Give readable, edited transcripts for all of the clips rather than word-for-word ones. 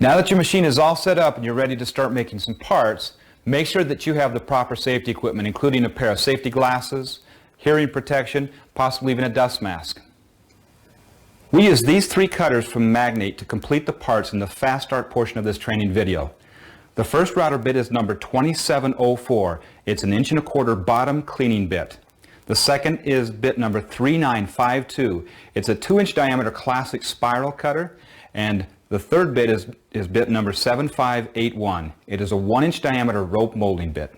Now that your machine is all set up and you're ready to start making some parts, make sure that you have the proper safety equipment, including a pair of safety glasses, hearing protection, possibly even a dust mask. We use these 3 cutters from Magnate to complete the parts in the fast start portion of this training video. The first router bit is number 2704. It's an 1.25 inch bottom cleaning bit. The second is bit number 3952. It's a 2-inch diameter classic spiral cutter, and the third bit is bit number 7581. It is a 1-inch diameter rope molding bit.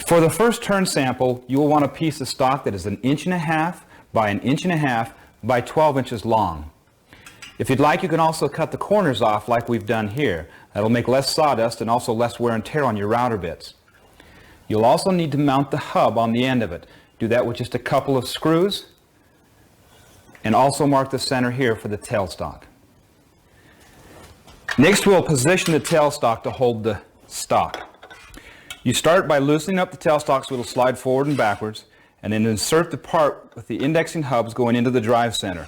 For the first turn sample, you will want a piece of stock that is 1.5 inches by 1.5 inches by 12 inches long. If you'd like, you can also cut the corners off like we've done here. That'll make less sawdust and also less wear and tear on your router bits. You'll also need to mount the hub on the end of it. Do that with just a couple of screws, and also mark the center here for the tailstock. Next, we'll position the tailstock to hold the stock. You start by loosening up the tailstock so it'll slide forward and backwards, and then insert the part with the indexing hubs going into the drive center.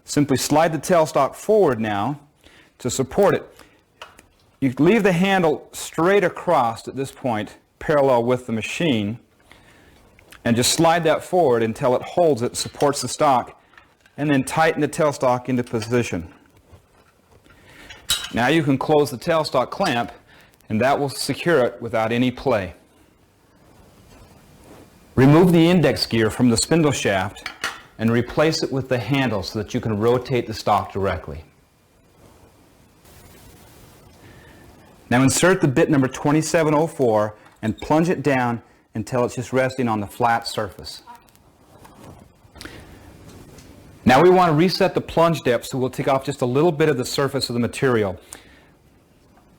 Simply slide the tailstock forward now to support it. You leave the handle straight across at this point, parallel with the machine, and just slide that forward until it holds it, supports the stock, and then tighten the tailstock into position. Now you can close the tailstock clamp, and that will secure it without any play. Remove the index gear from the spindle shaft and replace it with the handle so that you can rotate the stock directly. Now insert the bit number 2704 and plunge it down until it's just resting on the flat surface. Now we want to reset the plunge depth, so we'll take off just a little bit of the surface of the material.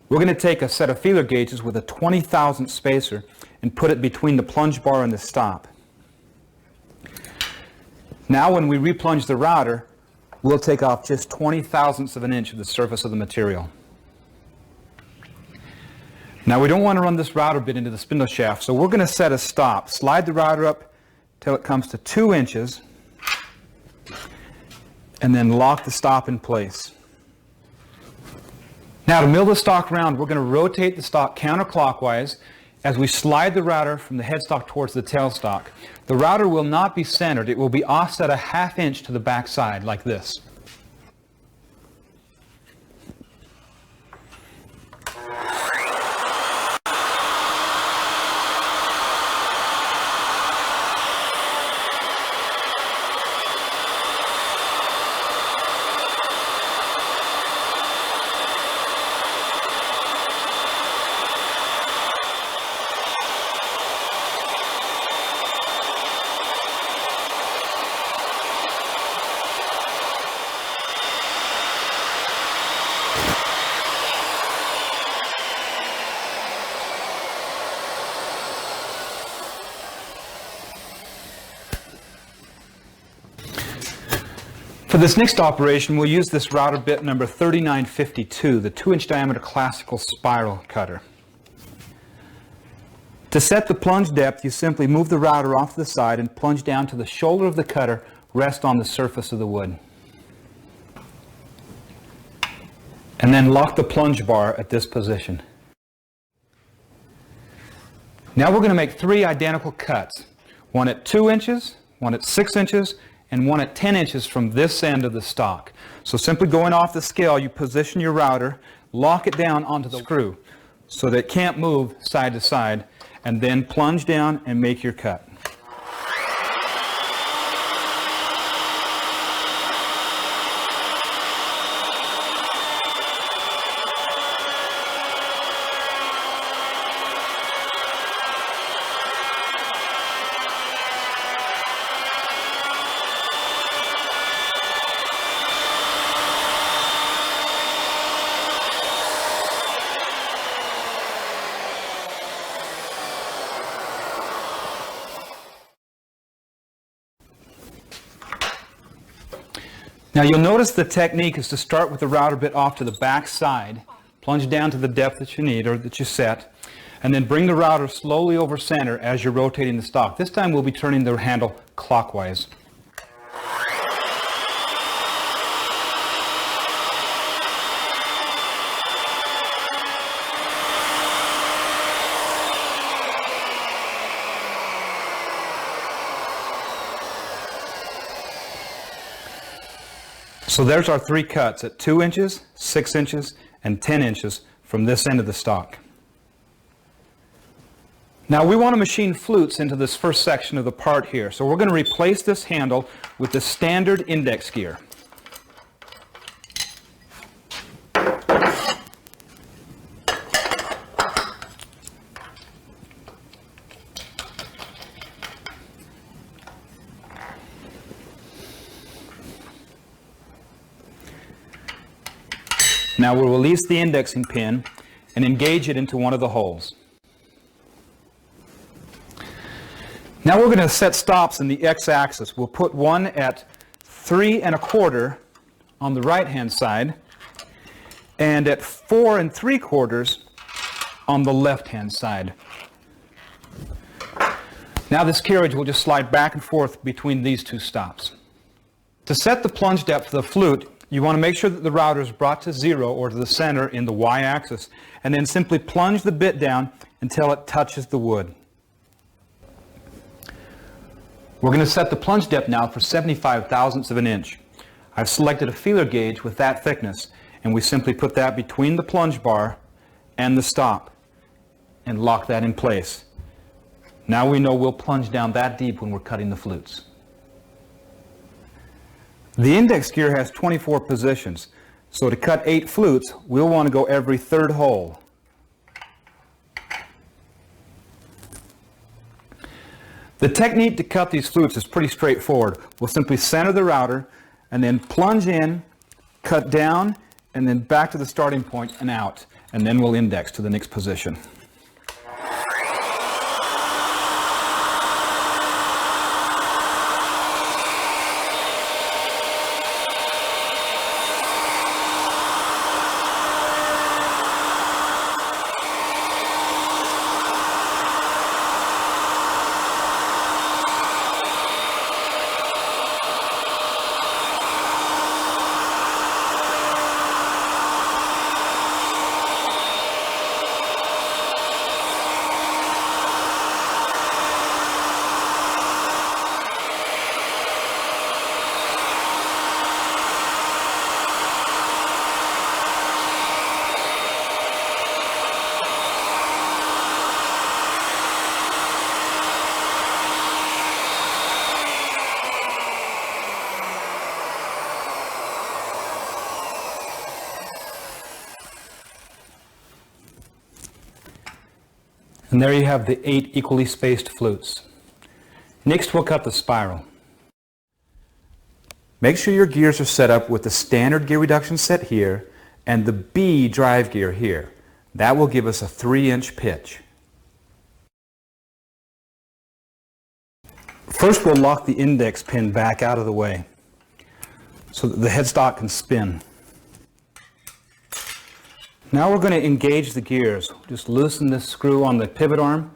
We're going to take a set of feeler gauges with a 20,000th spacer and put it between the plunge bar and the stop. Now when we replunge the router, we'll take off just 20,000ths of an inch of the surface of the material. Now we don't want to run this router bit into the spindle shaft, so we're going to set a stop. Slide the router up till it comes to 2 inches, and then lock the stop in place. Now to mill the stock round, we're going to rotate the stock counterclockwise as we slide the router from the headstock towards the tailstock. The router will not be centered. It will be offset 1/2 inch to the back side like this. For this next operation, we'll use this router bit number 3952, the 2-inch diameter classical spiral cutter. To set the plunge depth, you simply move the router off to the side and plunge down to the shoulder of the cutter, rest on the surface of the wood. And then lock the plunge bar at this position. Now we're going to make 3 identical cuts, one at 2 inches, one at 6 inches, and one at 10 inches from this end of the stock. So simply going off the scale, you position your router, lock it down onto the screw so that it can't move side to side, and then plunge down and make your cut. Now you'll notice the technique is to start with the router bit off to the back side, plunge down to the depth that you need or that you set, and then bring the router slowly over center as you're rotating the stock. This time we'll be turning the handle clockwise. So there's our 3 cuts at 2 inches, 6 inches, and 10 inches from this end of the stock. Now we want to machine flutes into this first section of the part here. So we're going to replace this handle with the standard index gear. Now we'll release the indexing pin and engage it into one of the holes. Now we're going to set stops in the x-axis. We'll put one at 3 1/4 on the right-hand side and at 4 3/4 on the left-hand side. Now this carriage will just slide back and forth between these 2 stops. To set the plunge depth of the flute, you want to make sure that the router is brought to 0 or to the center in the y-axis, and then simply plunge the bit down until it touches the wood. We're going to set the plunge depth now for 75 thousandths of an inch. I've selected a feeler gauge with that thickness, and we simply put that between the plunge bar and the stop and lock that in place. Now we know we'll plunge down that deep when we're cutting the flutes. The index gear has 24 positions, so to cut 8 flutes, we'll want to go every 3rd hole. The technique to cut these flutes is pretty straightforward. We'll simply center the router and then plunge in, cut down, and then back to the starting point and out, and then we'll index to the next position. And there you have the 8 equally spaced flutes. Next we'll cut the spiral. Make sure your gears are set up with the standard gear reduction set here and the B drive gear here. That will give us a 3-inch pitch. First we'll lock the index pin back out of the way so that the headstock can spin. Now we're going to engage the gears. Just loosen this screw on the pivot arm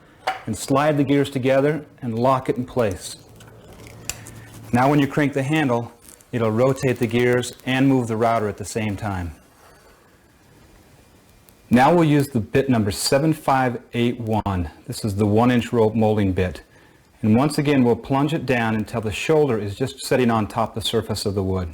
and slide the gears together and lock it in place. Now when you crank the handle, it'll rotate the gears and move the router at the same time. Now we'll use the bit number 7581. This is the 1-inch rope molding bit. And once again we'll plunge it down until the shoulder is just sitting on top of the surface of the wood.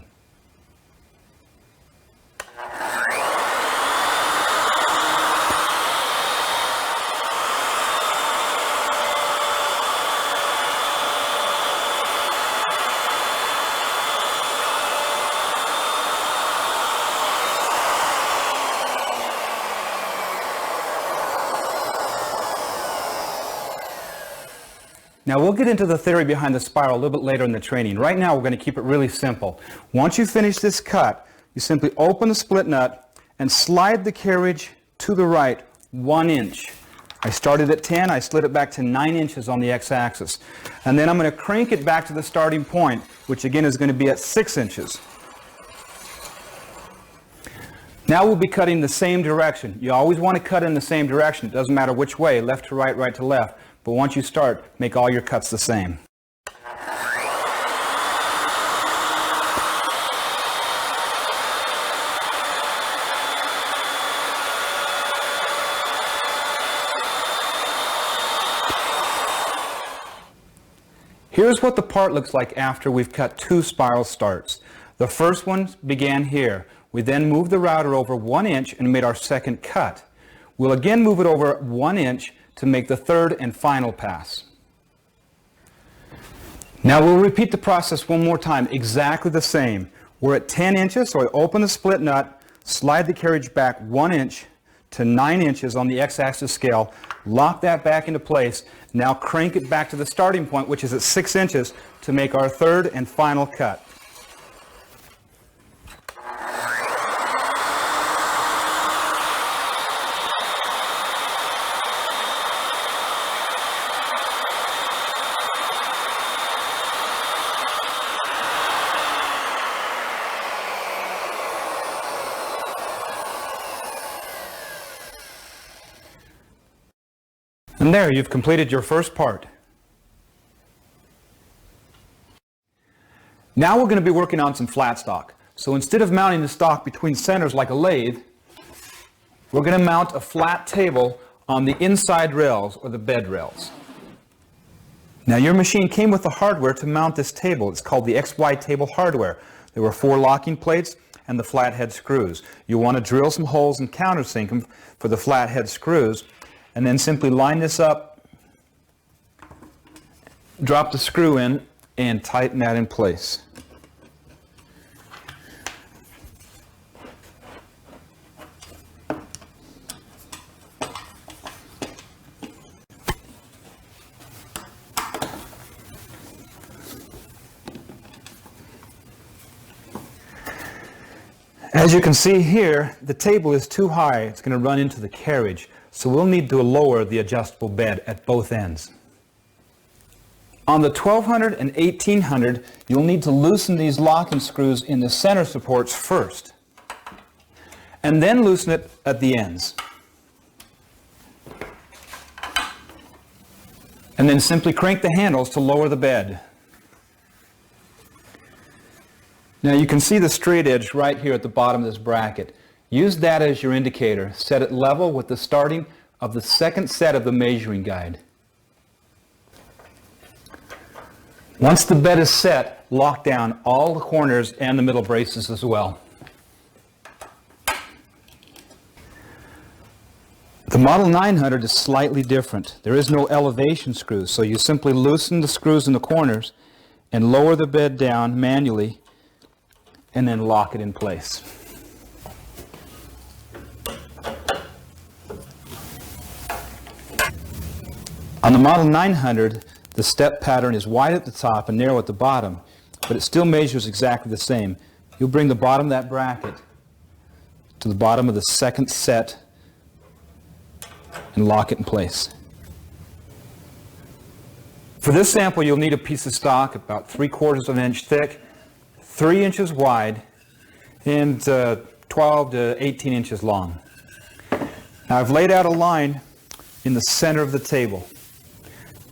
Now we'll get into the theory behind the spiral a little bit later in the training. Right now we're going to keep it really simple. Once you finish this cut, you simply open the split nut and slide the carriage to the right 1 inch. I started at 10, I slid it back to 9 inches on the x-axis. And then I'm going to crank it back to the starting point, which again is going to be at 6 inches. Now we'll be cutting the same direction. You always want to cut in the same direction. It doesn't matter which way, left to right, right to left. But once you start, make all your cuts the same. Here's what the part looks like after we've cut 2 spiral starts. The first one began here. We then moved the router over 1 inch and made our second cut. We'll again move it over 1 inch to make the third and final pass. Now we'll repeat the process one more time, exactly the same. We're at 10 inches, so I open the split nut, slide the carriage back 1 inch to 9 inches on the x-axis scale, lock that back into place. Now crank it back to the starting point, which is at 6 inches, to make our third and final cut. And there, you've completed your first part. Now we're going to be working on some flat stock. So instead of mounting the stock between centers like a lathe, we're going to mount a flat table on the inside rails or the bed rails. Now your machine came with the hardware to mount this table. It's called the XY table hardware. There were 4 locking plates and the flathead screws. You'll want to drill some holes and countersink them for the flathead screws, and then simply line this up, drop the screw in, and tighten that in place. As you can see here, the table is too high. It's going to run into the carriage. So we'll need to lower the adjustable bed at both ends. On the 1200 and 1800, you'll need to loosen these locking screws in the center supports first, and then loosen it at the ends. And then simply crank the handles to lower the bed. Now you can see the straight edge right here at the bottom of this bracket. Use that as your indicator. Set it level with the starting of the second set of the measuring guide. Once the bed is set, lock down all the corners and the middle braces as well. The Model 900 is slightly different. There is no elevation screws, so you simply loosen the screws in the corners and lower the bed down manually and then lock it in place. On the Model 900, the step pattern is wide at the top and narrow at the bottom, but it still measures exactly the same. You'll bring the bottom of that bracket to the bottom of the second set and lock it in place. For this sample, you'll need a piece of stock about 3/4 of an inch thick, 3 inches wide, and 12 to 18 inches long. Now I've laid out a line in the center of the table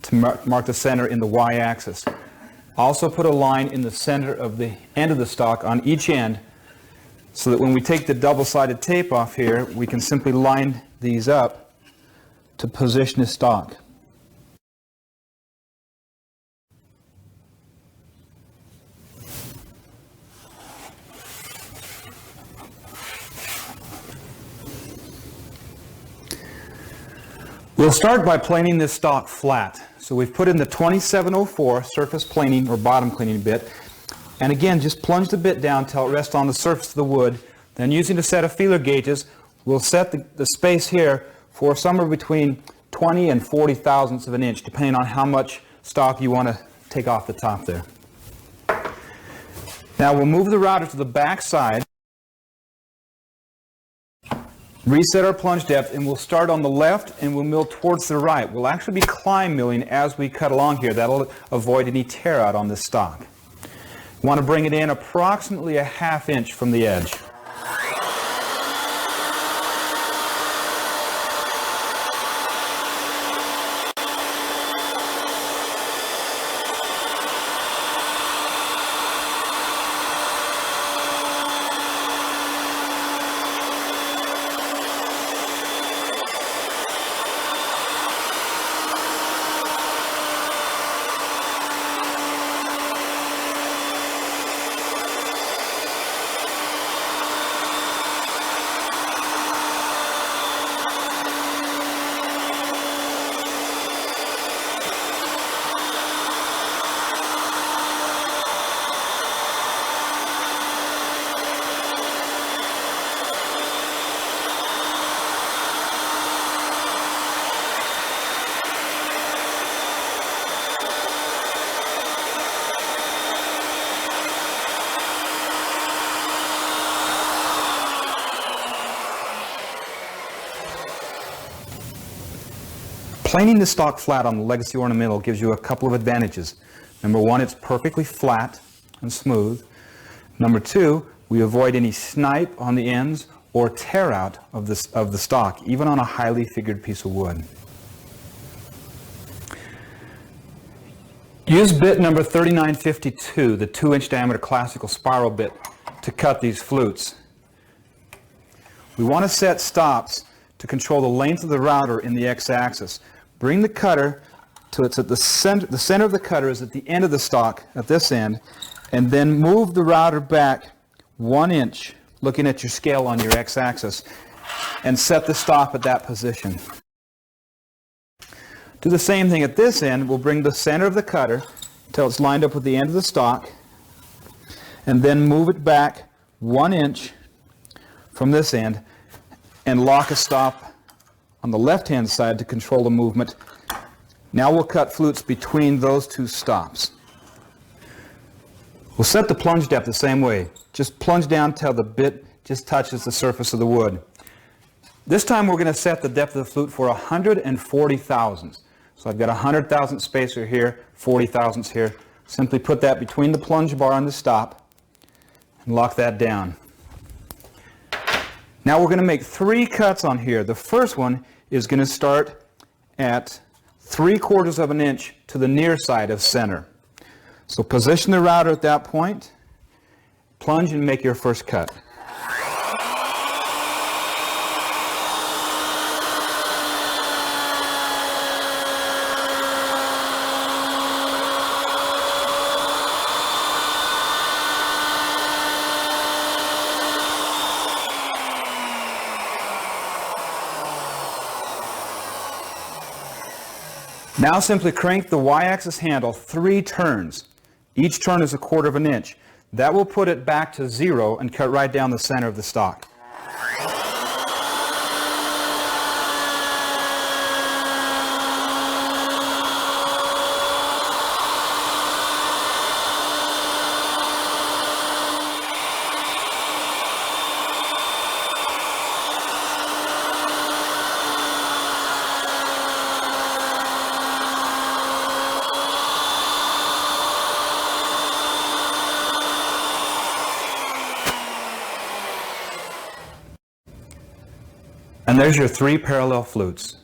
to mark the center in the y-axis. Also put a line in the center of the end of the stock on each end, so that when we take the double-sided tape off here, we can simply line these up to position the stock. We'll start by planing this stock flat. So we've put in the 2704 surface planing or bottom cleaning bit. And again, just plunge the bit down until it rests on the surface of the wood. Then using a set of feeler gauges, we'll set the space here for somewhere between 20 and 40 thousandths of an inch, depending on how much stock you want to take off the top there. Now we'll move the router to the back side, reset our plunge depth, and we'll start on the left and we'll mill towards the right. We'll actually be climb milling as we cut along here. That'll avoid any tear out on this stock. We want to bring it in approximately a ½ inch from the edge. Planing the stock flat on the Legacy Ornamental gives you a couple of advantages. Number one, it's perfectly flat and smooth. Number two, we avoid any snipe on the ends or tear out of the stock, even on a highly figured piece of wood. Use bit number 3952, the 2-inch diameter classical spiral bit, to cut these flutes. We want to set stops to control the length of the router in the x-axis. Bring the cutter till it's at the center of the cutter is at the end of the stock, at this end, and then move the router back 1 inch, looking at your scale on your x-axis, and set the stop at that position. Do the same thing at this end. We'll bring the center of the cutter till it's lined up with the end of the stock, and then move it back 1 inch from this end and lock a stop on the left-hand side to control the movement. Now we'll cut flutes between those two stops. We'll set the plunge depth the same way. Just plunge down till the bit just touches the surface of the wood. This time we're going to set the depth of the flute for 140 thousandths. So I've got 100 thousandth spacer here, 40 thousandths here. Simply put that between the plunge bar and the stop and lock that down. Now we're going to make 3 cuts on here. The first one is going to start at 3/4 of an inch to the near side of center. So position the router at that point, plunge and make your first cut. Now simply crank the y-axis handle 3 turns. Each turn is 1/4 of an inch. That will put it back to 0 and cut right down the center of the stock. And there's your 3 parallel flutes.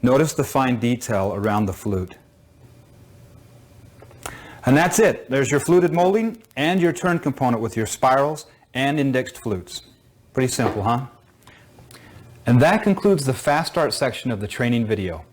Notice the fine detail around the flute. And that's it. There's your fluted molding and your turn component with your spirals and indexed flutes. Pretty simple, huh? And that concludes the Fast Start section of the training video.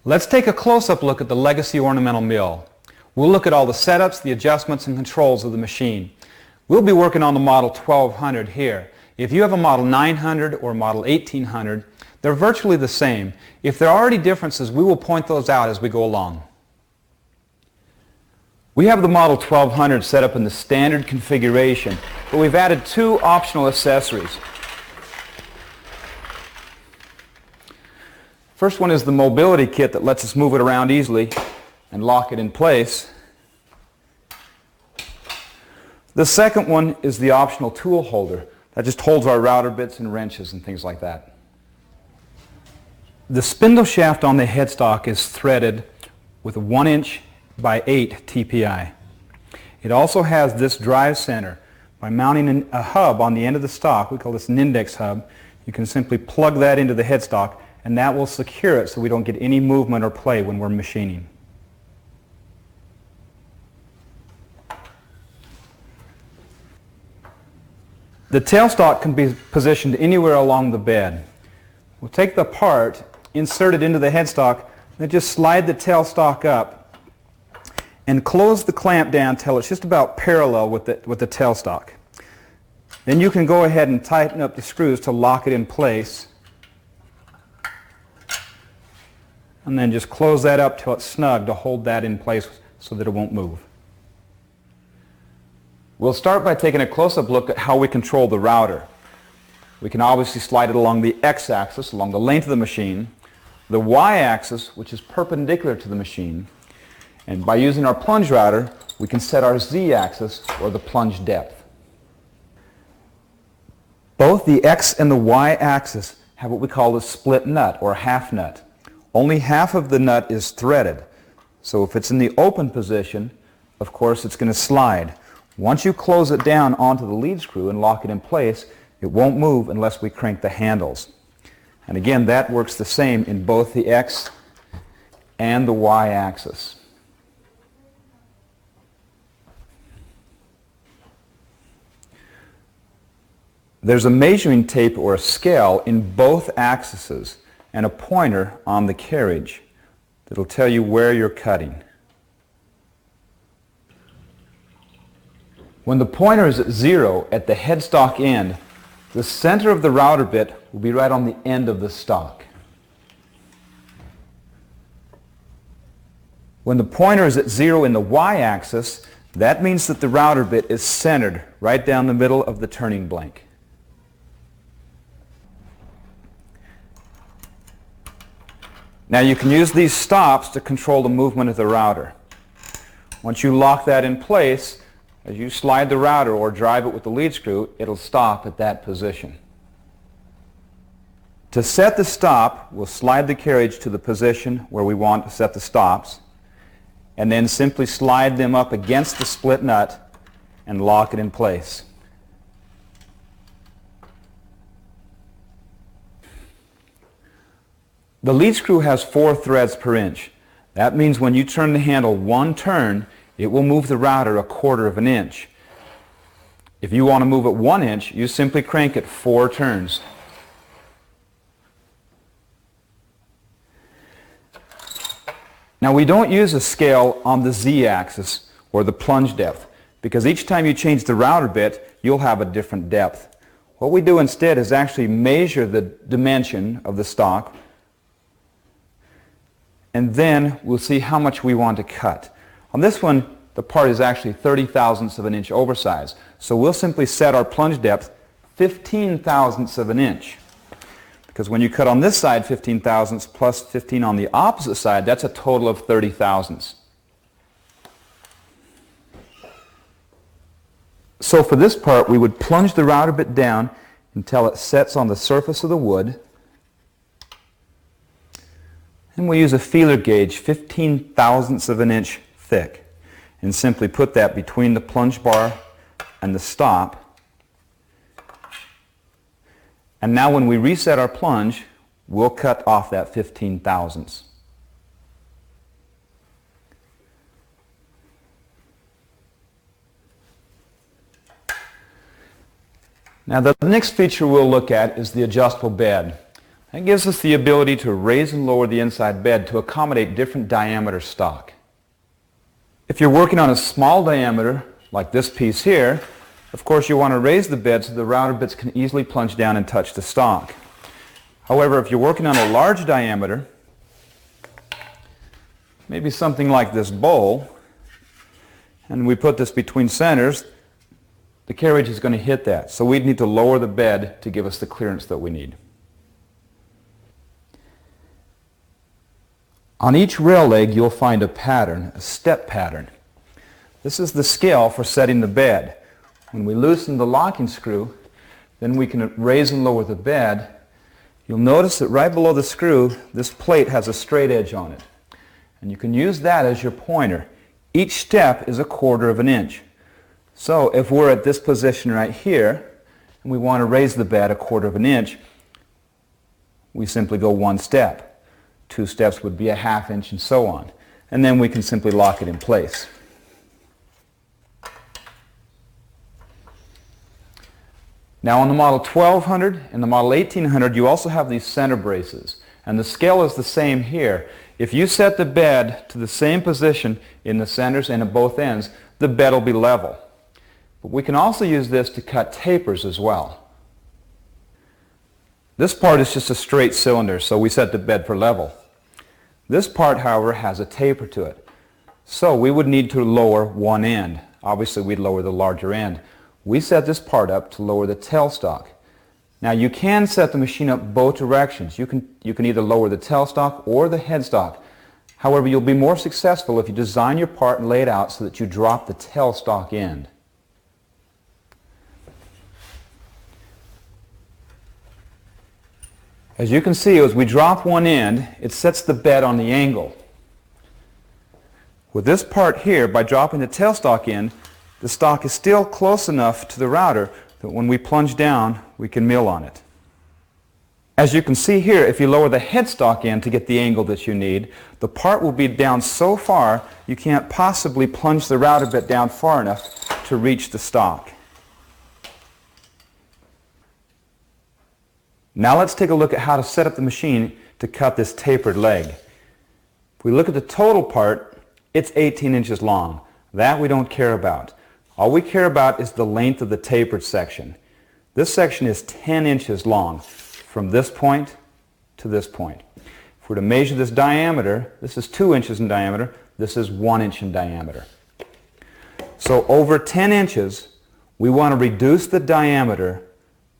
Let's take a close-up look at the Legacy Ornamental Mill. We'll look at all the setups, the adjustments, and controls of the machine. We'll be working on the model 1200 here. If you have a model 900 or model 1800, they're virtually the same. If there are any differences, we will point those out as we go along. We have the model 1200 set up in the standard configuration, but we've added 2 optional accessories. First one is the mobility kit that lets us move it around easily and lock it in place. The second one is the optional tool holder that just holds our router bits and wrenches and things like that. The spindle shaft on the headstock is threaded with a 1 inch by 8 TPI. It also has this drive center. By mounting a hub on the end of the stock, we call this an index hub, you can simply plug that into the headstock and that will secure it so we don't get any movement or play when we're machining. The tailstock can be positioned anywhere along the bed. We'll take the part, insert it into the headstock, then just slide the tailstock up and close the clamp down till it's just about parallel with the tailstock. Then you can go ahead and tighten up the screws to lock it in place. And then just close that up till it's snug to hold that in place so that it won't move. We'll start by taking a close-up look at how we control the router. We can obviously slide it along the x-axis, along the length of the machine, the y-axis, which is perpendicular to the machine, and by using our plunge router, we can set our z-axis, or the plunge depth. Both the x and the y-axis have what we call a split nut, or a half nut. Only half of the nut is threaded. So if it's in the open position, of course it's going to slide. Once you close it down onto the lead screw and lock it in place, it won't move unless we crank the handles. And again, that works the same in both the x and the y-axis. There's a measuring tape or a scale in both axes and a pointer on the carriage that'll tell you where you're cutting. When the pointer is at 0 at the headstock end, the center of the router bit will be right on the end of the stock. When the pointer is at 0 in the y-axis, that means that the router bit is centered right down the middle of the turning blank. Now you can use these stops to control the movement of the router. Once you lock that in place, as you slide the router or drive it with the lead screw, it'll stop at that position. To set the stop, we'll slide the carriage to the position where we want to set the stops, and then simply slide them up against the split nut and lock it in place. The lead screw has 4 threads per inch. That means when you turn the handle 1 turn, it will move the router 1/4 of an inch. If you want to move it 1 inch, you simply crank it 4 turns. Now we don't use a scale on the z-axis or the plunge depth, because each time you change the router bit, you'll have a different depth. What we do instead is actually measure the dimension of the stock, and then we'll see how much we want to cut. On this one, the part is actually 30 thousandths of an inch oversized. So we'll simply set our plunge depth 15 thousandths of an inch. Because when you cut on this side 15 thousandths plus 15 on the opposite side, that's a total of 30 thousandths. So for this part, we would plunge the router bit down until it sets on the surface of the wood. And we use a feeler gauge 15 thousandths of an inch thick, and simply put that between the plunge bar and the stop. And now when we reset our plunge, we'll cut off that 15 thousandths. Now the next feature we'll look at is the adjustable bed. That gives us the ability to raise and lower the inside bed to accommodate different diameter stock. If you're working on a small diameter, like this piece here, of course you want to raise the bed so the router bits can easily plunge down and touch the stock. However, if you're working on a large diameter, maybe something like this bowl, and we put this between centers, the carriage is going to hit that. So we'd need to lower the bed to give us the clearance that we need. On each rail leg you'll find a pattern, a step pattern. This is the scale for setting the bed. When we loosen the locking screw, then we can raise and lower the bed. You'll notice that right below the screw, this plate has a straight edge on it. And you can use that as your pointer. Each step is 1/4 of an inch. So if we're at this position right here, and we want to raise the bed 1/4 of an inch, we simply go 1 step. 2 steps would be 1/2 inch, and so on. And then we can simply lock it in place. Now on the Model 1200 and the Model 1800, you also have these center braces. And the scale is the same here. If you set the bed to the same position in the centers and at both ends, the bed will be level. But we can also use this to cut tapers as well. This part is just a straight cylinder, so we set the bed for level. This part, however, has a taper to it. So we would need to lower one end. Obviously, we'd lower the larger end. We set this part up to lower the tailstock. Now you can set the machine up both directions. You can either lower the tailstock or the headstock. However, you'll be more successful if you design your part and lay it out so that you drop the tailstock end. As you can see, as we drop one end, it sets the bed on the angle. With this part here, by dropping the tailstock end, the stock is still close enough to the router that when we plunge down, we can mill on it. As you can see here, if you lower the headstock end to get the angle that you need, the part will be down so far you can't possibly plunge the router bit down far enough to reach the stock. Now let's take a look at how to set up the machine to cut this tapered leg. If we look at the total part, it's 18 inches long. That we don't care about. All we care about is the length of the tapered section. This section is 10 inches long from this point to this point. If we're to measure this diameter, this is 2 inches in diameter, this is 1 inch in diameter. So over 10 inches, we want to reduce the diameter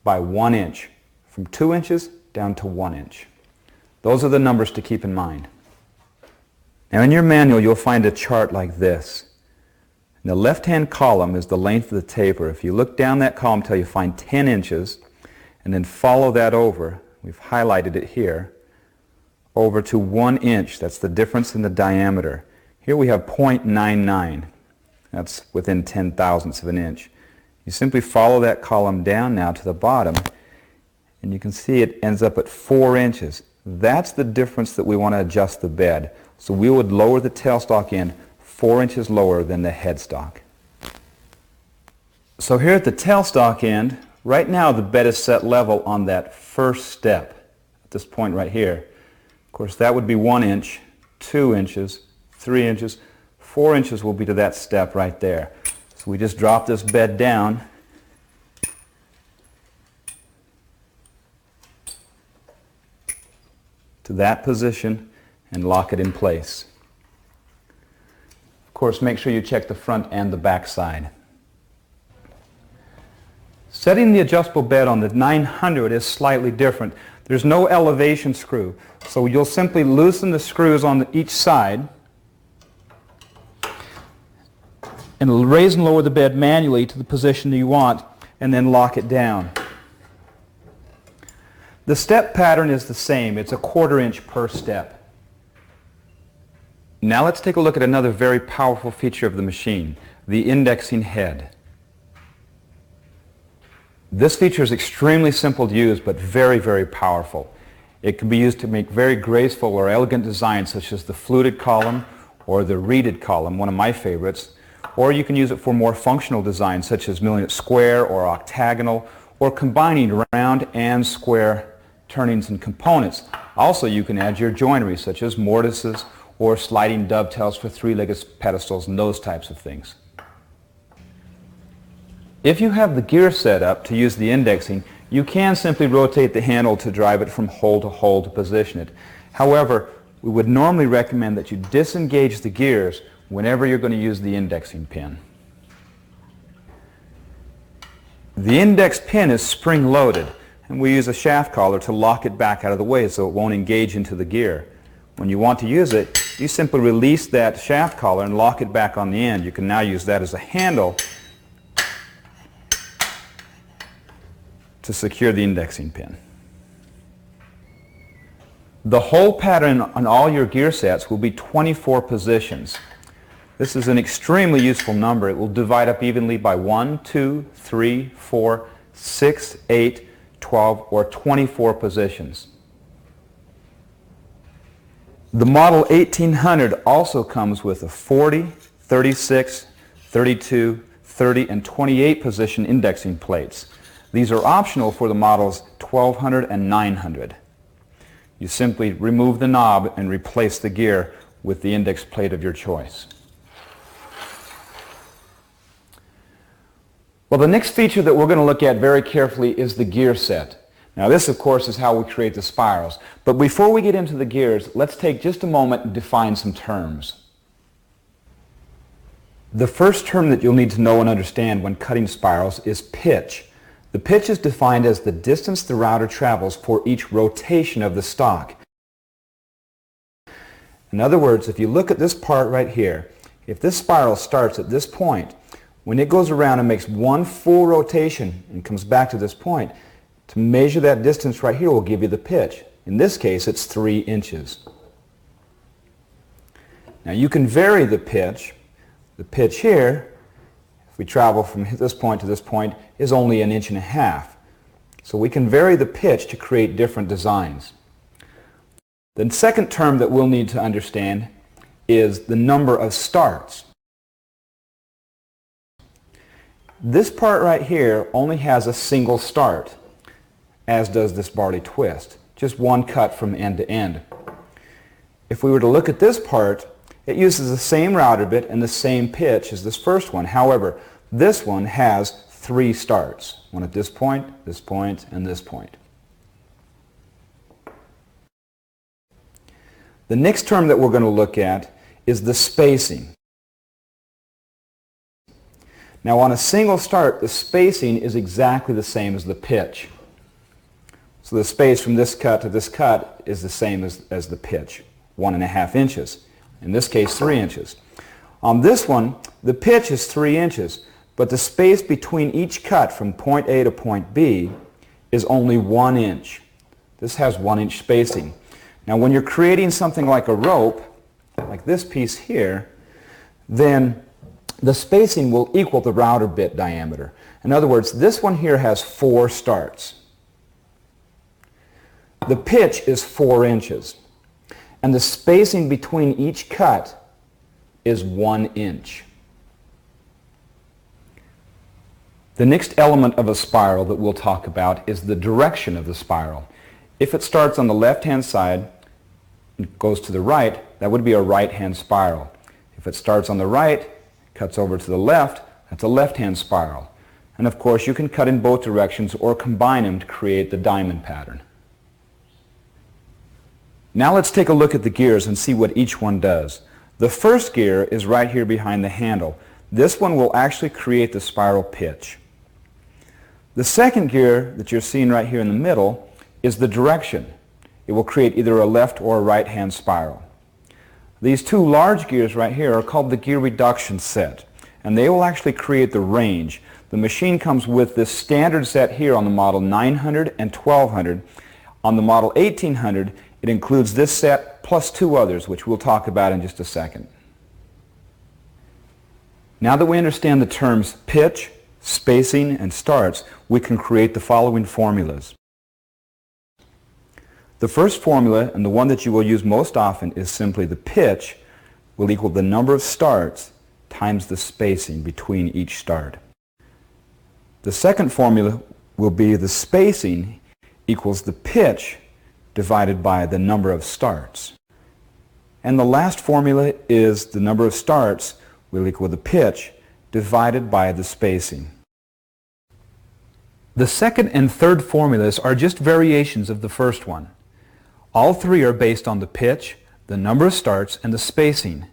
by 1 inch, from 2 inches down to 1 inch. Those are the numbers to keep in mind. Now in your manual, you'll find a chart like this. In the left-hand column is the length of the taper. If you look down that column till you find 10 inches, and then follow that over, we've highlighted it here, over to 1 inch. That's the difference in the diameter. Here we have 0.99. That's within 10 thousandths of an inch. You simply follow that column down now to the bottom, and you can see it ends up at 4 inches. That's the difference that we want to adjust the bed. So we would lower the tailstock end 4 inches lower than the headstock. So here at the tailstock end, right now the bed is set level on that first step, at this point right here. Of course that would be 1 inch, 2 inches, 3 inches, 4 inches will be to that step right there. So we just drop this bed down to that position and lock it in place. Of course, make sure you check the front and the back side. Setting the adjustable bed on the 900 is slightly different. There's no elevation screw, so you'll simply loosen the screws on each side and raise and lower the bed manually to the position that you want, and then lock it down. The step pattern is the same. It's a 1/4 inch per step. Now let's take a look at another very powerful feature of the machine, the indexing head. This feature is extremely simple to use, but very, very powerful. It can be used to make very graceful or elegant designs, such as the fluted column or the reeded column, one of my favorites. Or you can use it for more functional designs, such as milling it square or octagonal, or combining round and square turnings and components. Also, you can add your joinery, such as mortises or sliding dovetails for three-legged pedestals and those types of things. If you have the gear set up to use the indexing, you can simply rotate the handle to drive it from hole to position it. However, we would normally recommend that you disengage the gears whenever you're going to use the indexing pin. The index pin is spring-loaded, and we use a shaft collar to lock it back out of the way so it won't engage into the gear. When you want to use it, you simply release that shaft collar and lock it back on the end. You can now use that as a handle to secure the indexing pin. The hole pattern on all your gear sets will be 24 positions. This is an extremely useful number. It will divide up evenly by 1, 2, 3, 4, 6, 8, 12, or 24 positions. The model 1800 also comes with a 40, 36, 32, 30, and 28 position indexing plates. These are optional for the models 1200 and 900. You simply remove the knob and replace the gear with the index plate of your choice. Well, the next feature that we're going to look at very carefully is the gear set. Now this, of course, is how we create the spirals. But before we get into the gears, let's take just a moment and define some terms. The first term that you'll need to know and understand when cutting spirals is pitch. The pitch is defined as the distance the router travels for each rotation of the stock. In other words, if you look at this part right here, if this spiral starts at this point, when it goes around and makes one full rotation and comes back to this point, to measure that distance right here will give you the pitch. In this case, it's 3 inches. Now you can vary the pitch. The pitch here, if we travel from this point to this point, is only 1.5 inches. So we can vary the pitch to create different designs. The second term that we'll need to understand is the number of starts. This part right here only has a single start, as does this barley twist, just one cut from end to end. If we were to look at this part, it uses the same router bit and the same pitch as this first one. However, this one has 3 starts, one at this point, and this point. The next term that we're going to look at is the spacing. Now on a single start, the spacing is exactly the same as the pitch. So the space from this cut to this cut is the same as the pitch, 1.5 inches. In this case, 3 inches. On this one, the pitch is 3 inches, but the space between each cut from point A to point B is only 1 inch. This has 1 inch spacing. Now when you're creating something like a rope, like this piece here, then the spacing will equal the router bit diameter. In other words, this one here has 4 starts. The pitch is 4 inches, and the spacing between each cut is 1 inch. The next element of a spiral that we'll talk about is the direction of the spiral. If it starts on the left-hand side and goes to the right, that would be a right-hand spiral. If it starts on the right, cuts over to the left, that's a left-hand spiral. And of course, you can cut in both directions or combine them to create the diamond pattern. Now let's take a look at the gears and see what each one does. The first gear is right here behind the handle. This one will actually create the spiral pitch. The second gear that you're seeing right here in the middle is the direction. It will create either a left or a right-hand spiral. These 2 large gears right here are called the gear reduction set, and they will actually create the range. The machine comes with this standard set here on the model 900 and 1200. On the model 1800, it includes this set plus 2 others, which we'll talk about in just a second. Now that we understand the terms pitch, spacing, and starts, we can create the following formulas. The first formula, and the one that you will use most often, is simply the pitch will equal the number of starts times the spacing between each start. The second formula will be the spacing equals the pitch divided by the number of starts. And the last formula is the number of starts will equal the pitch divided by the spacing. The second and third formulas are just variations of the first one. All 3 are based on the pitch, the number of starts, and the spacing.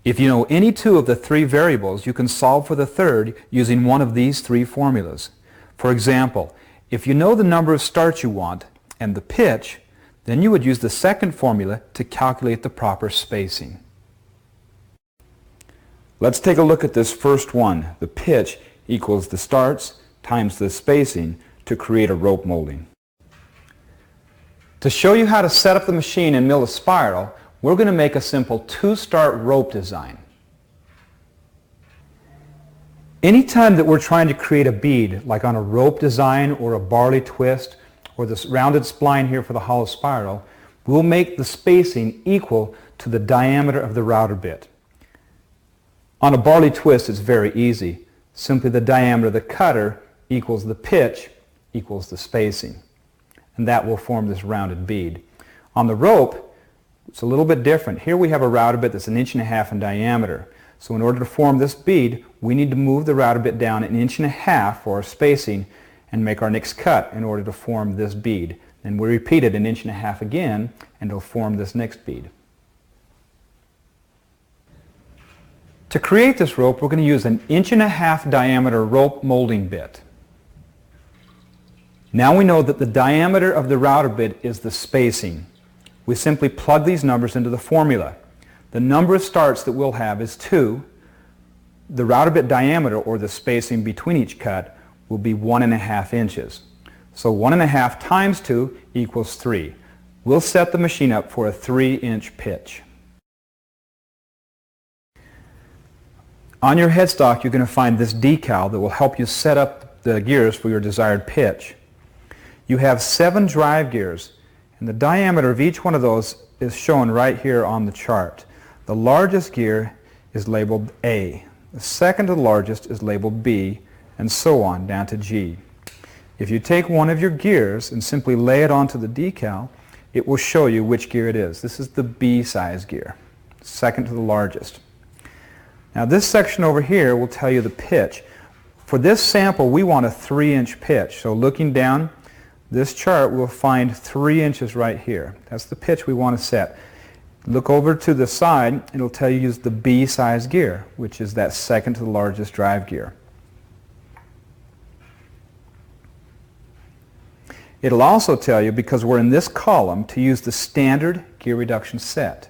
If you know any 2 of the 3 variables, you can solve for the third using one of these 3 formulas. For example, if you know the number of starts you want and the pitch, then you would use the second formula to calculate the proper spacing. Let's take a look at this first one. The pitch equals the starts times the spacing to create a rope molding. To show you how to set up the machine and mill a spiral, we're going to make a simple 2-start rope design. Anytime that we're trying to create a bead, like on a rope design or a barley twist or this rounded spline here for the hollow spiral, we'll make the spacing equal to the diameter of the router bit. On a barley twist, it's very easy. Simply the diameter of the cutter equals the pitch equals the spacing. And that will form this rounded bead. On the rope, it's a little bit different. Here we have a router bit that's 1.5 inches in diameter. So in order to form this bead, we need to move the router bit down 1.5 inches for our spacing and make our next cut in order to form this bead. Then we repeat it 1.5 inches again, and it'll form this next bead. To create this rope, we're going to use 1.5 inch diameter rope molding bit. Now we know that the diameter of the router bit is the spacing. We simply plug these numbers into the formula. The number of starts that we'll have is 2. The router bit diameter, or the spacing between each cut, will be 1.5 inches. So 1.5 times 2 equals 3. We'll set the machine up for a 3-inch pitch. On your headstock, you're going to find this decal that will help you set up the gears for your desired pitch. You have 7 drive gears, and the diameter of each one of those is shown right here on the chart. The largest gear is labeled A. The second to the largest is labeled B, and so on down to G. If you take one of your gears and simply lay it onto the decal, it will show you which gear it is. This is the B size gear, second to the largest. Now this section over here will tell you the pitch. For this sample, we want a 3-inch pitch. So looking down this chart, we'll find 3 inches right here. That's the pitch we want to set. Look over to the side, it'll tell you use the B size gear, which is that second to the largest drive gear. It'll also tell you, because we're in this column, to use the standard gear reduction set.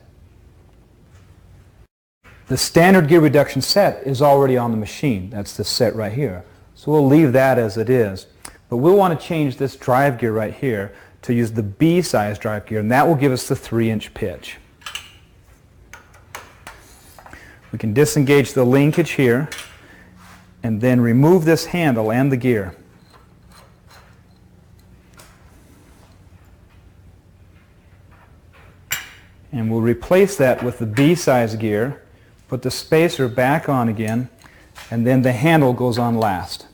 The standard gear reduction set is already on the machine. That's the set right here. So we'll leave that as it is. But we'll want to change this drive gear right here to use the B size drive gear, and that will give us the 3-inch pitch. We can disengage the linkage here and then remove this handle and the gear. And we'll replace that with the B size gear, put the spacer back on again, and then the handle goes on last.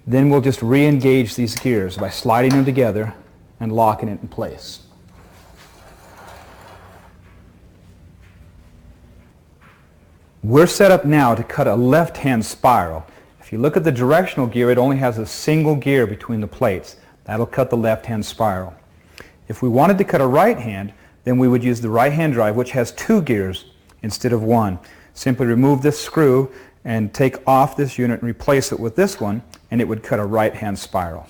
Then we'll just re-engage these gears by sliding them together and locking it in place. We're set up now to cut a left-hand spiral. If you look at the directional gear, it only has a single gear between the plates. That'll cut the left-hand spiral. If we wanted to cut a right hand, then we would use the right-hand drive, which has 2 gears instead of 1. Simply remove this screw and take off this unit and replace it with this one, and it would cut a right-hand spiral.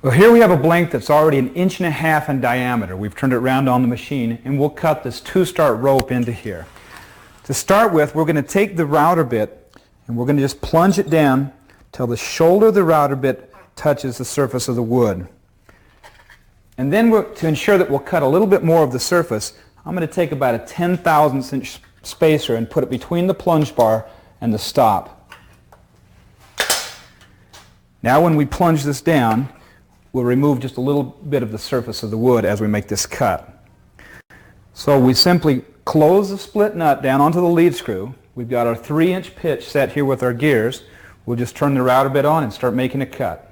Well, here we have a blank that's already 1.5 inches in diameter. We've turned it around on the machine, and we'll cut this 2-start rope into here. To start with, we're going to take the router bit and we're going to just plunge it down till the shoulder of the router bit touches the surface of the wood. And then to ensure that we'll cut a little bit more of the surface, I'm going to take about a 10/1000 inch spacer and put it between the plunge bar and the stop. Now when we plunge this down, we'll remove just a little bit of the surface of the wood as we make this cut. So we simply close the split nut down onto the lead screw. We've got our 3-inch pitch set here with our gears. We'll just turn the router bit on and start making a cut.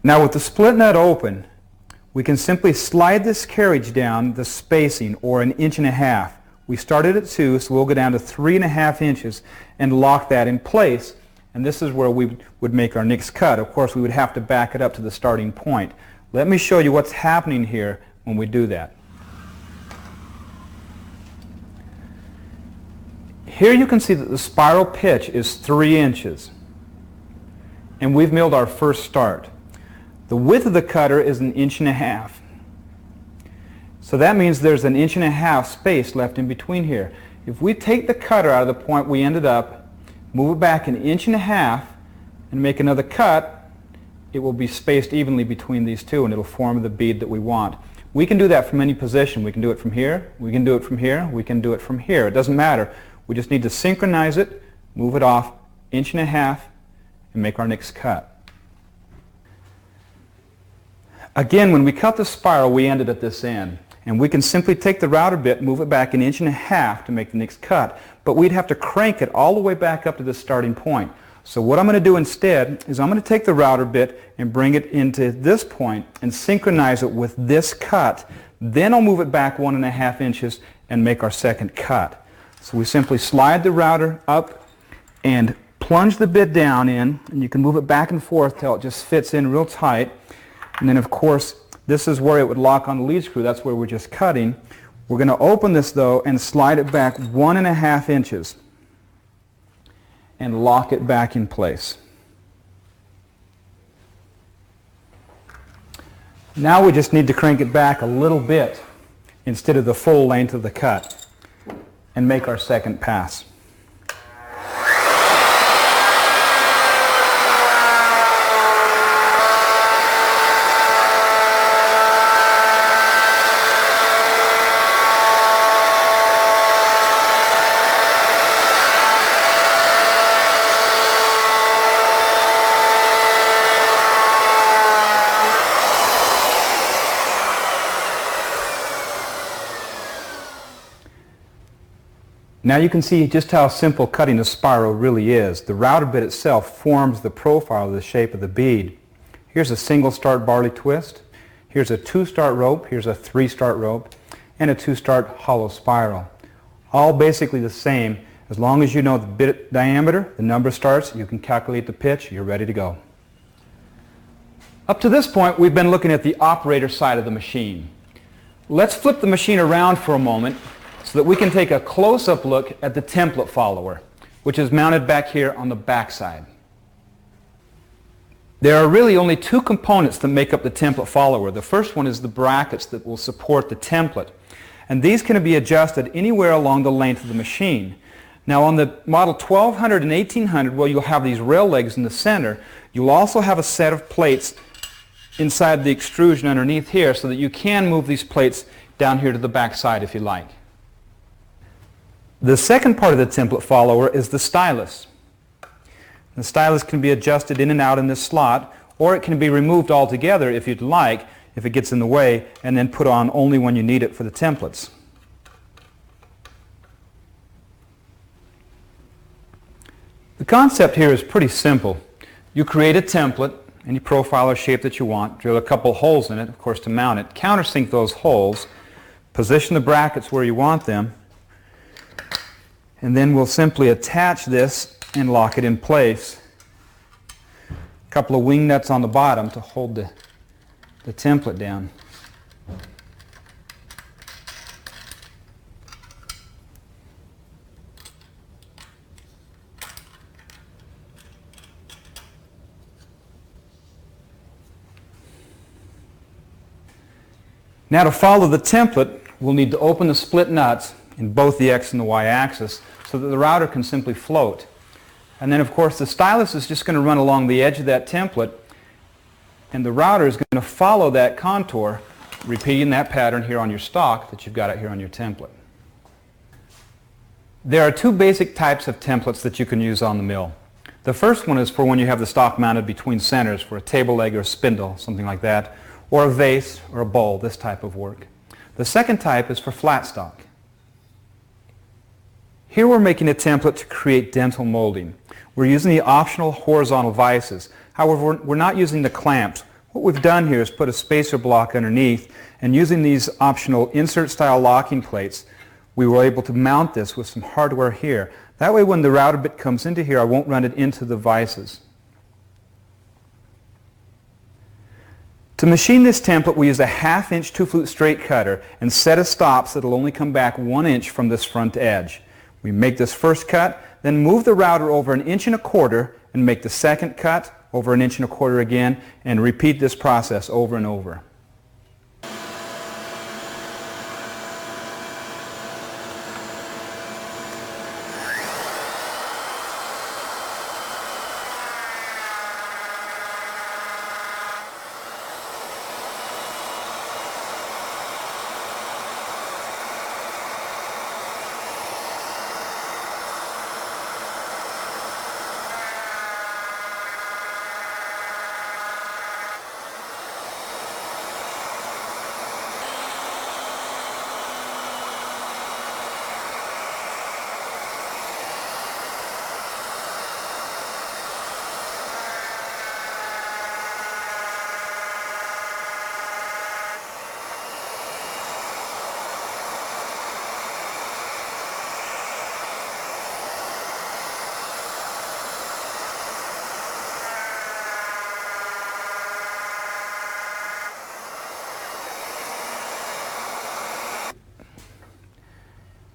Now with the split nut open, we can simply slide this carriage down the spacing, or 1.5 inches. We started at 2, so we'll go down to 3.5 inches and lock that in place. And this is where we would make our next cut. Of course, we would have to back it up to the starting point. Let me show you what's happening here when we do that. Here you can see that the spiral pitch is 3 inches. And we've milled our first start. The width of the cutter is 1.5 inches. So that means there's 1.5 inches space left in between here. If we take the cutter out of the point we ended up, move it back 1.5 inches, and make another cut, it will be spaced evenly between these two, and it'll form the bead that we want. We can do that from any position. We can do it from here, we can do it from here, we can do it from here. It doesn't matter. We just need to synchronize it, move it off 1.5 inches, and make our next cut. Again, when we cut the spiral, we ended at this end. And we can simply take the router bit, move it back 1.5 inches to make the next cut. But we'd have to crank it all the way back up to the starting point. So what I'm going to do instead is I'm going to take the router bit and bring it into this point and synchronize it with this cut. Then I'll move it back 1.5 inches and make our second cut. So we simply slide the router up and plunge the bit down in, and you can move it back and forth till it just fits in real tight. And then of course this is where it would lock on the lead screw. That's where we're just cutting. We're going to open this though and slide it back 1.5 inches and lock it back in place. Now we just need to crank it back a little bit instead of the full length of the cut and make our second pass. Now you can see just how simple cutting a spiral really is. The router bit itself forms the profile of the shape of the bead. Here's a single start barley twist, here's a 2-start rope, here's a 3-start rope, and a 2-start hollow spiral. All basically the same. As long as you know the bit diameter, the number of starts, you can calculate the pitch, you're ready to go. Up to this point we've been looking at the operator side of the machine. Let's flip the machine around for a moment so that we can take a close-up look at the template follower, which is mounted back here on the back side. There are really only two components that make up the template follower. The first one is the brackets that will support the template, and these can be adjusted anywhere along the length of the machine. Now on the model 1200 and 1800, well, you'll have these rail legs in the center. You'll also have a set of plates inside the extrusion underneath here so that you can move these plates down here to the back side if you like. The second part of the template follower is the stylus. The stylus can be adjusted in and out in this slot, or it can be removed altogether if you'd like, if it gets in the way, and then put on only when you need it for the templates. The concept here is pretty simple. You create a template, any profile or shape that you want, drill a couple holes in it, of course, to mount it, countersink those holes, position the brackets where you want them, and then we'll simply attach this and lock it in place. A couple of wing nuts on the bottom to hold the template down. Now to follow the template, we'll need to open the split nuts in both the X and the Y axis so that the router can simply float. And then of course the stylus is just going to run along the edge of that template, and the router is going to follow that contour, repeating that pattern here on your stock that you've got out here on your template. There are two basic types of templates that you can use on the mill. The first one is for when you have the stock mounted between centers for a table leg or a spindle, something like that, or a vase or a bowl, this type of work. The second type is for flat stock. Here we're making a template to create dental molding. We're using the optional horizontal vices. However, we're not using the clamps. What we've done here is put a spacer block underneath, and using these optional insert style locking plates, we were able to mount this with some hardware here. That way when the router bit comes into here, I won't run it into the vices. To machine this template, we use a 1/2 inch 2-flute straight cutter and set of stops that will only come back 1 inch from this front edge. We make this first cut, then move the router over 1 1/4 inches and make the second cut over 1 1/4 inches again, and repeat this process over and over.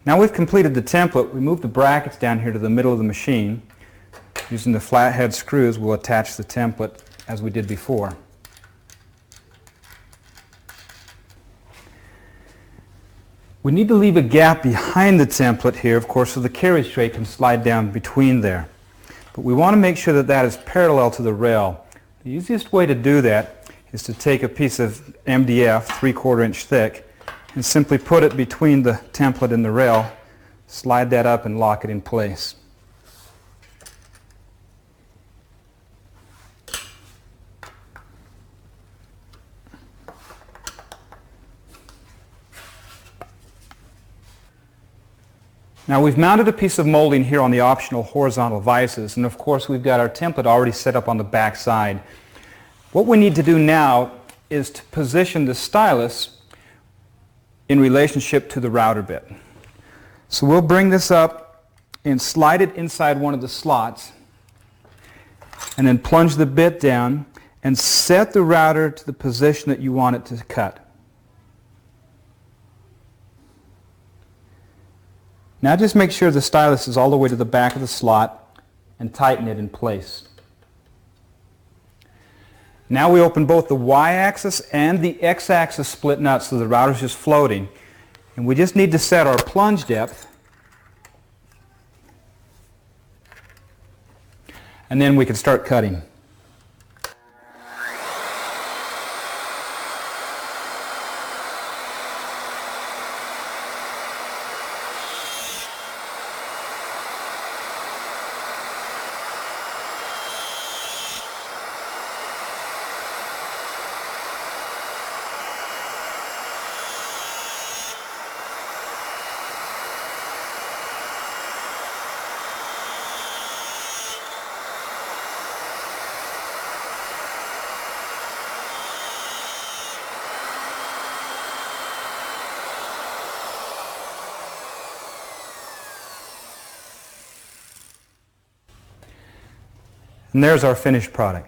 Now we've completed the template. We move the brackets down here to the middle of the machine. Using the flathead screws, we'll attach the template as we did before. We need to leave a gap behind the template here, of course, so the carriage tray can slide down between there. But we want to make sure that that is parallel to the rail. The easiest way to do that is to take a piece of MDF, 3/4 inch thick, and simply put it between the template and the rail, slide that up and lock it in place. Now we've mounted a piece of molding here on the optional horizontal vices, and of course we've got our template already set up on the back side. What we need to do now is to position the stylus in relationship to the router bit. So we'll bring this up and slide it inside one of the slots, and then plunge the bit down and set the router to the position that you want it to cut. Now just make sure the stylus is all the way to the back of the slot and tighten it in place. Now we open both the Y-axis and the X-axis split nuts so the router is just floating. And we just need to set our plunge depth. And then we can start cutting. And there's our finished product.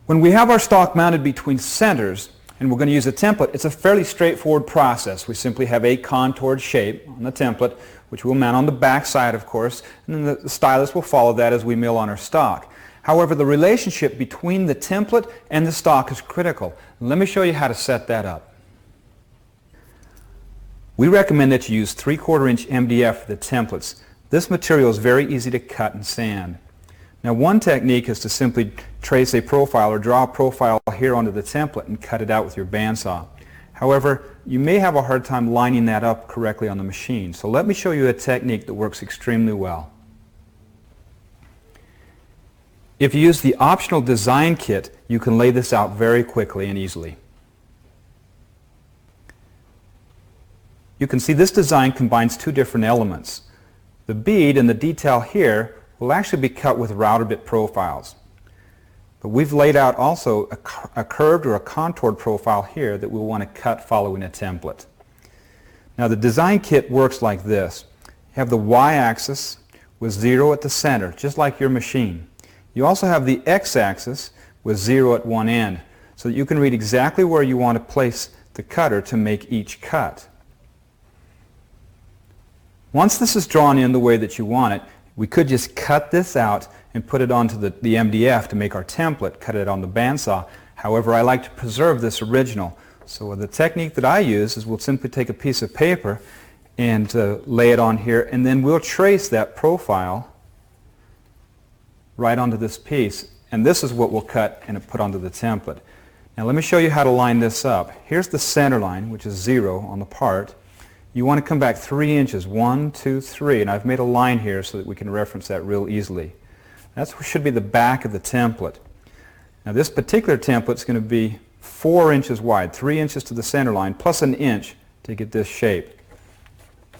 When we have our stock mounted between centers, and we're going to use a template, it's a fairly straightforward process. We simply have a contoured shape on the template, which we'll mount on the back side, of course, and then the stylus will follow that as we mill on our stock. However, the relationship between the template and the stock is critical. Let me show you how to set that up. We recommend that you use 3/4 inch MDF for the templates. This material is very easy to cut and sand. Now one technique is to simply trace a profile or draw a profile here onto the template and cut it out with your bandsaw. However, you may have a hard time lining that up correctly on the machine. So let me show you a technique that works extremely well. If you use the optional design kit, you can lay this out very quickly and easily. You can see this design combines two different elements. The bead and the detail here will actually be cut with router bit profiles. But we've laid out also a curved or a contoured profile here that we'll want to cut following a template. Now the design kit works like this. You have the Y-axis with 0 at the center, just like your machine. You also have the X-axis with 0 at one end, so that you can read exactly where you want to place the cutter to make each cut. Once this is drawn in the way that you want it, we could just cut this out and put it onto the MDF to make our template, cut it on the bandsaw. However, I like to preserve this original. So the technique that I use is we'll simply take a piece of paper and lay it on here, and then we'll trace that profile right onto this piece. And this is what we'll cut and put onto the template. Now let me show you how to line this up. Here's the center line, which is 0 on the part. You want to come back 3 inches, 1, 2, 3, and I've made a line here so that we can reference that real easily. That should be the back of the template. Now this particular template is going to be 4 inches wide, 3 inches to the center line, plus an inch to get this shape.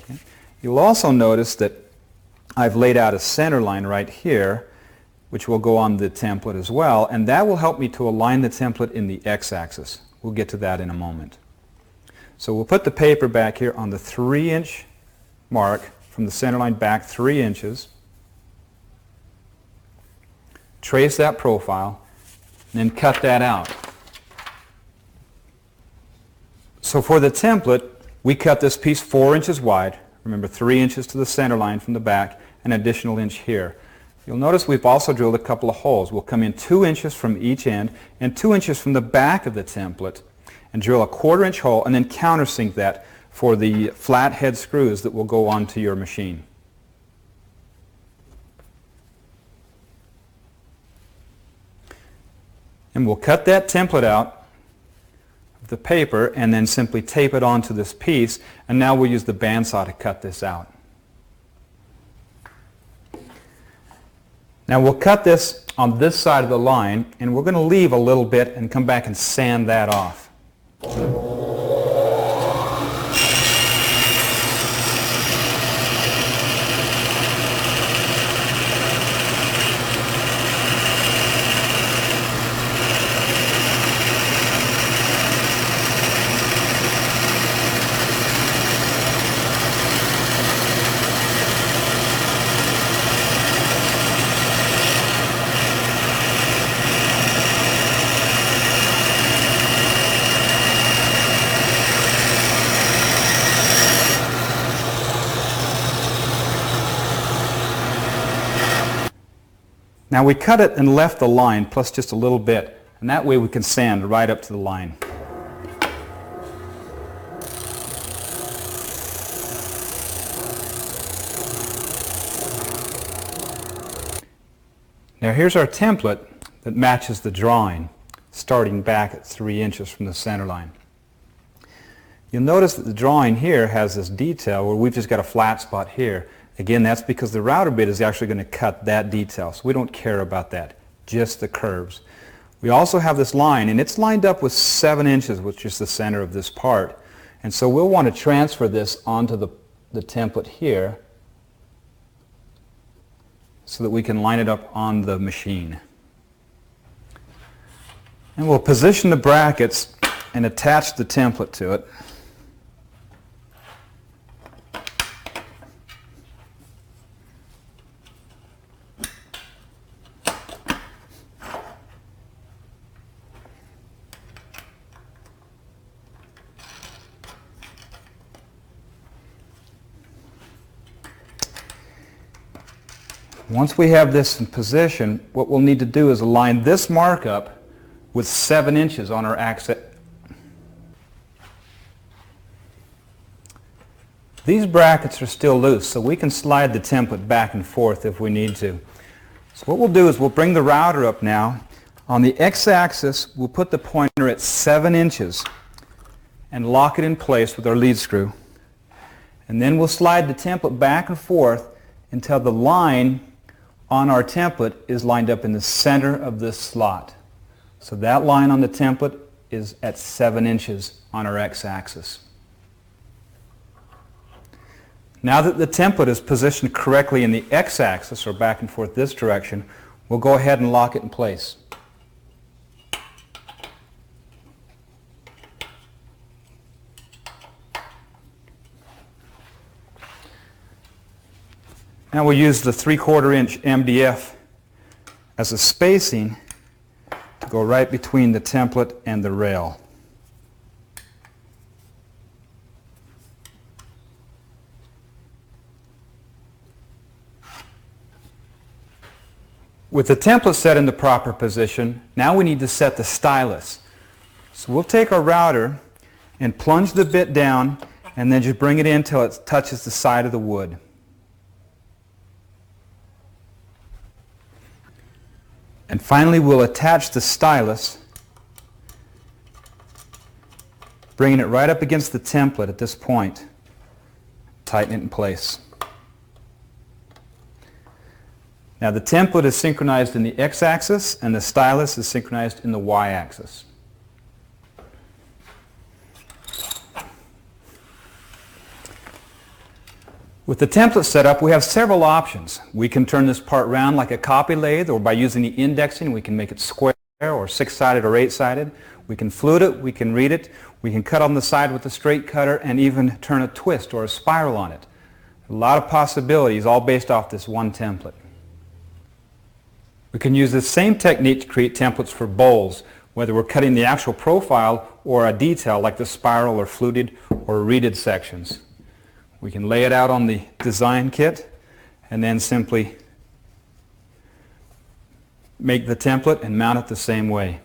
Okay. You'll also notice that I've laid out a center line right here, which will go on the template as well, and that will help me to align the template in the X-axis. We'll get to that in a moment. So we'll put the paper back here on the 3-inch mark from the center line back 3 inches. Trace that profile, and then cut that out. So for the template, We cut this piece 4 inches wide. Remember, 3 inches to the center line from the back, an additional inch here. You'll notice we've also drilled a couple of holes. We'll come in 2 inches from each end and 2 inches from the back of the template and drill a 1/4 inch hole and then countersink that for the flat head screws that will go onto your machine. And we'll cut that template out of the paper and then simply tape it onto this piece, and now we'll use the bandsaw to cut this out. Now we'll cut this on this side of the line, and we're going to leave a little bit and come back and sand that off. Now we cut it and left the line plus just a little bit, and that way we can sand right up to the line. Now here's our template that matches the drawing, starting back at 3 inches from the center line. You'll notice that the drawing here has this detail where we've just got a flat spot here. Again, that's because the router bit is actually going to cut that detail, so we don't care about that, just the curves. We also have this line, and it's lined up with 7 inches, which is the center of this part. And so we'll want to transfer this onto the template here so that we can line it up on the machine. And we'll position the brackets and attach the template to it. Once we have this in position, what we'll need to do is align this markup with 7 inches on our axis. These brackets are still loose, so we can slide the template back and forth if we need to. So what we'll do is we'll bring the router up now. On the x-axis, we'll put the pointer at 7 inches and lock it in place with our lead screw. And then we'll slide the template back and forth until the line on our template is lined up in the center of this slot. So that line on the template is at 7 inches on our x-axis. Now that the template is positioned correctly in the x-axis, or back and forth this direction, we'll go ahead and lock it in place. Now we'll use the 3/4 inch MDF as a spacing to go right between the template and the rail. With the template set in the proper position, now we need to set the stylus. So we'll take our router and plunge the bit down and then just bring it in until it touches the side of the wood. And finally, we'll attach the stylus, bringing it right up against the template at this point. Tighten it in place. Now the template is synchronized in the x-axis and the stylus is synchronized in the y-axis. With the template set up, we have several options. We can turn this part round like a copy lathe, or by using the indexing we can make it square or 6-sided or 8-sided. We can flute it, we can read it, we can cut on the side with a straight cutter and even turn a twist or a spiral on it. A lot of possibilities, all based off this one template. We can use this same technique to create templates for bowls, whether we're cutting the actual profile or a detail like the spiral or fluted or reeded sections. We can lay it out on the design kit and then simply make the template and mount it the same way.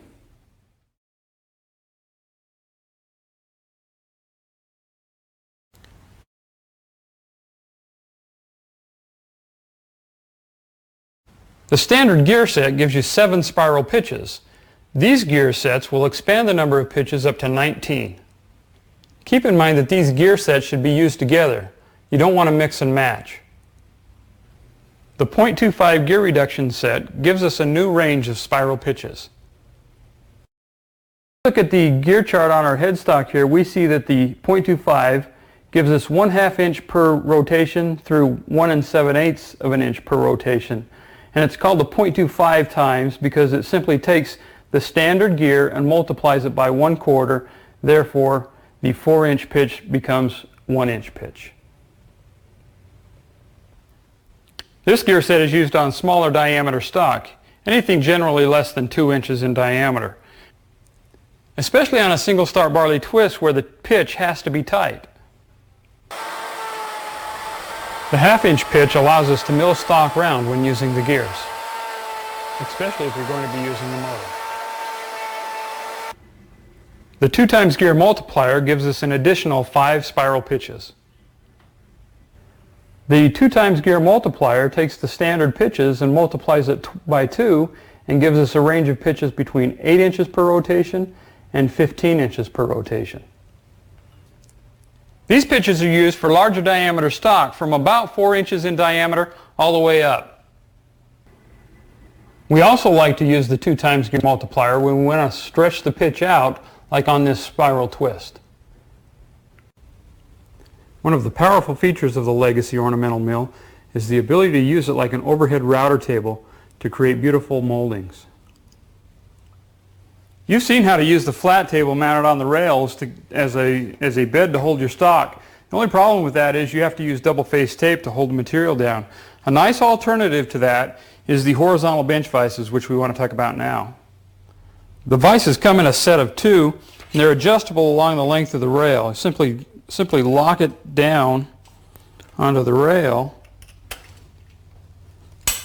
The standard gear set gives you 7 spiral pitches. These gear sets will expand the number of pitches up to 19. Keep in mind that these gear sets should be used together. You don't want to mix and match. The .25 gear reduction set gives us a new range of spiral pitches. Look at the gear chart on our headstock here. We see that the .25 gives us 1/2 inch per rotation through 1 7/8 of an inch per rotation. And it's called the .25 times because it simply takes the standard gear and multiplies it by 1/4. Therefore, the 4-inch pitch becomes 1-inch pitch. This gear set is used on smaller diameter stock, anything generally less than 2 inches in diameter, especially on a single start barley twist where the pitch has to be tight. The 1/2 inch pitch allows us to mill stock round when using the gears, especially if you're going to be using the motor. The 2 times gear multiplier gives us an additional 5 spiral pitches. The 2 times gear multiplier takes the standard pitches and multiplies it by 2 and gives us a range of pitches between 8 inches per rotation and 15 inches per rotation. These pitches are used for larger diameter stock from about 4 inches in diameter all the way up. We also like to use the 2 times gear multiplier when we want to stretch the pitch out like on this spiral twist. One of the powerful features of the Legacy Ornamental Mill is the ability to use it like an overhead router table to create beautiful moldings. You've seen how to use the flat table mounted on the rails as a bed to hold your stock. The only problem with that is you have to use double-faced tape to hold the material down. A nice alternative to that is the horizontal bench vices, which we want to talk about now. The vices come in a set of 2, and they're adjustable along the length of the rail. Simply lock it down onto the rail,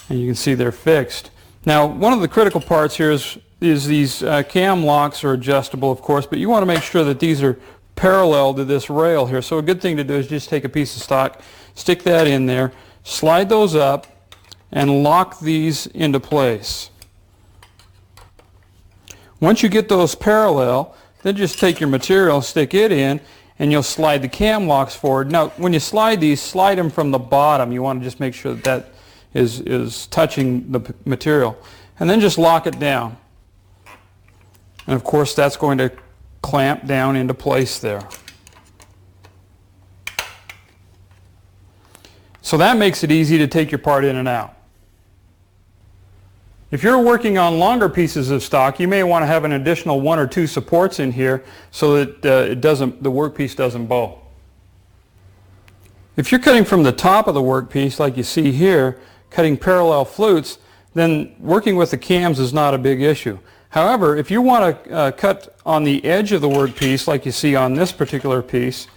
and you can see they're fixed. Now, one of the critical parts here is these cam locks are adjustable, of course, but you want to make sure that these are parallel to this rail here. So a good thing to do is just take a piece of stock, stick that in there, slide those up, and lock these into place. Once you get those parallel, then just take your material, stick it in, and you'll slide the cam locks forward. Now, when you slide these, slide them from the bottom. You want to just make sure that that is touching the material. And then just lock it down. And of course, that's going to clamp down into place there. So that makes it easy to take your part in and out. If you're working on longer pieces of stock, you may want to have an additional 1 or 2 supports in here so that the workpiece doesn't bow. If you're cutting from the top of the workpiece, like you see here, cutting parallel flutes, then working with the cams is not a big issue. However, if you want to cut on the edge of the workpiece, like you see on this particular piece,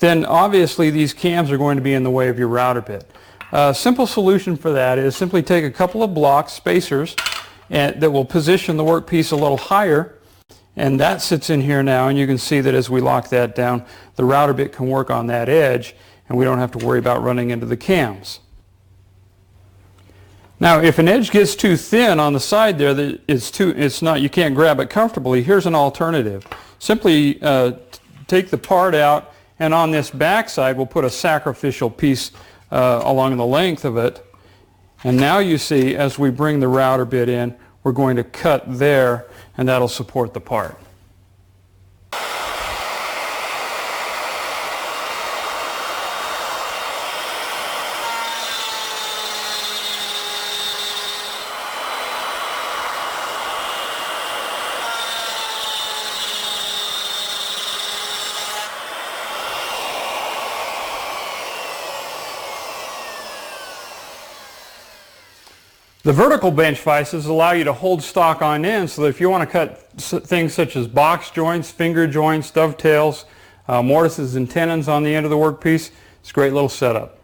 then obviously these cams are going to be in the way of your router bit. A simple solution for that is simply take a couple of blocks, spacers, that will position the workpiece a little higher, and that sits in here now, and you can see that as we lock that down, the router bit can work on that edge, and we don't have to worry about running into the cams. Now, if an edge gets too thin on the side there, you can't grab it comfortably, here's an alternative. Simply take the part out, and on this back side we'll put a sacrificial piece along the length of it. And now you see, as we bring the router bit in, we're going to cut there, and that'll support the part. The vertical bench vices allow you to hold stock on end, so that if you want to cut things such as box joints, finger joints, dovetails, mortises and tenons on the end of the workpiece, it's a great little setup.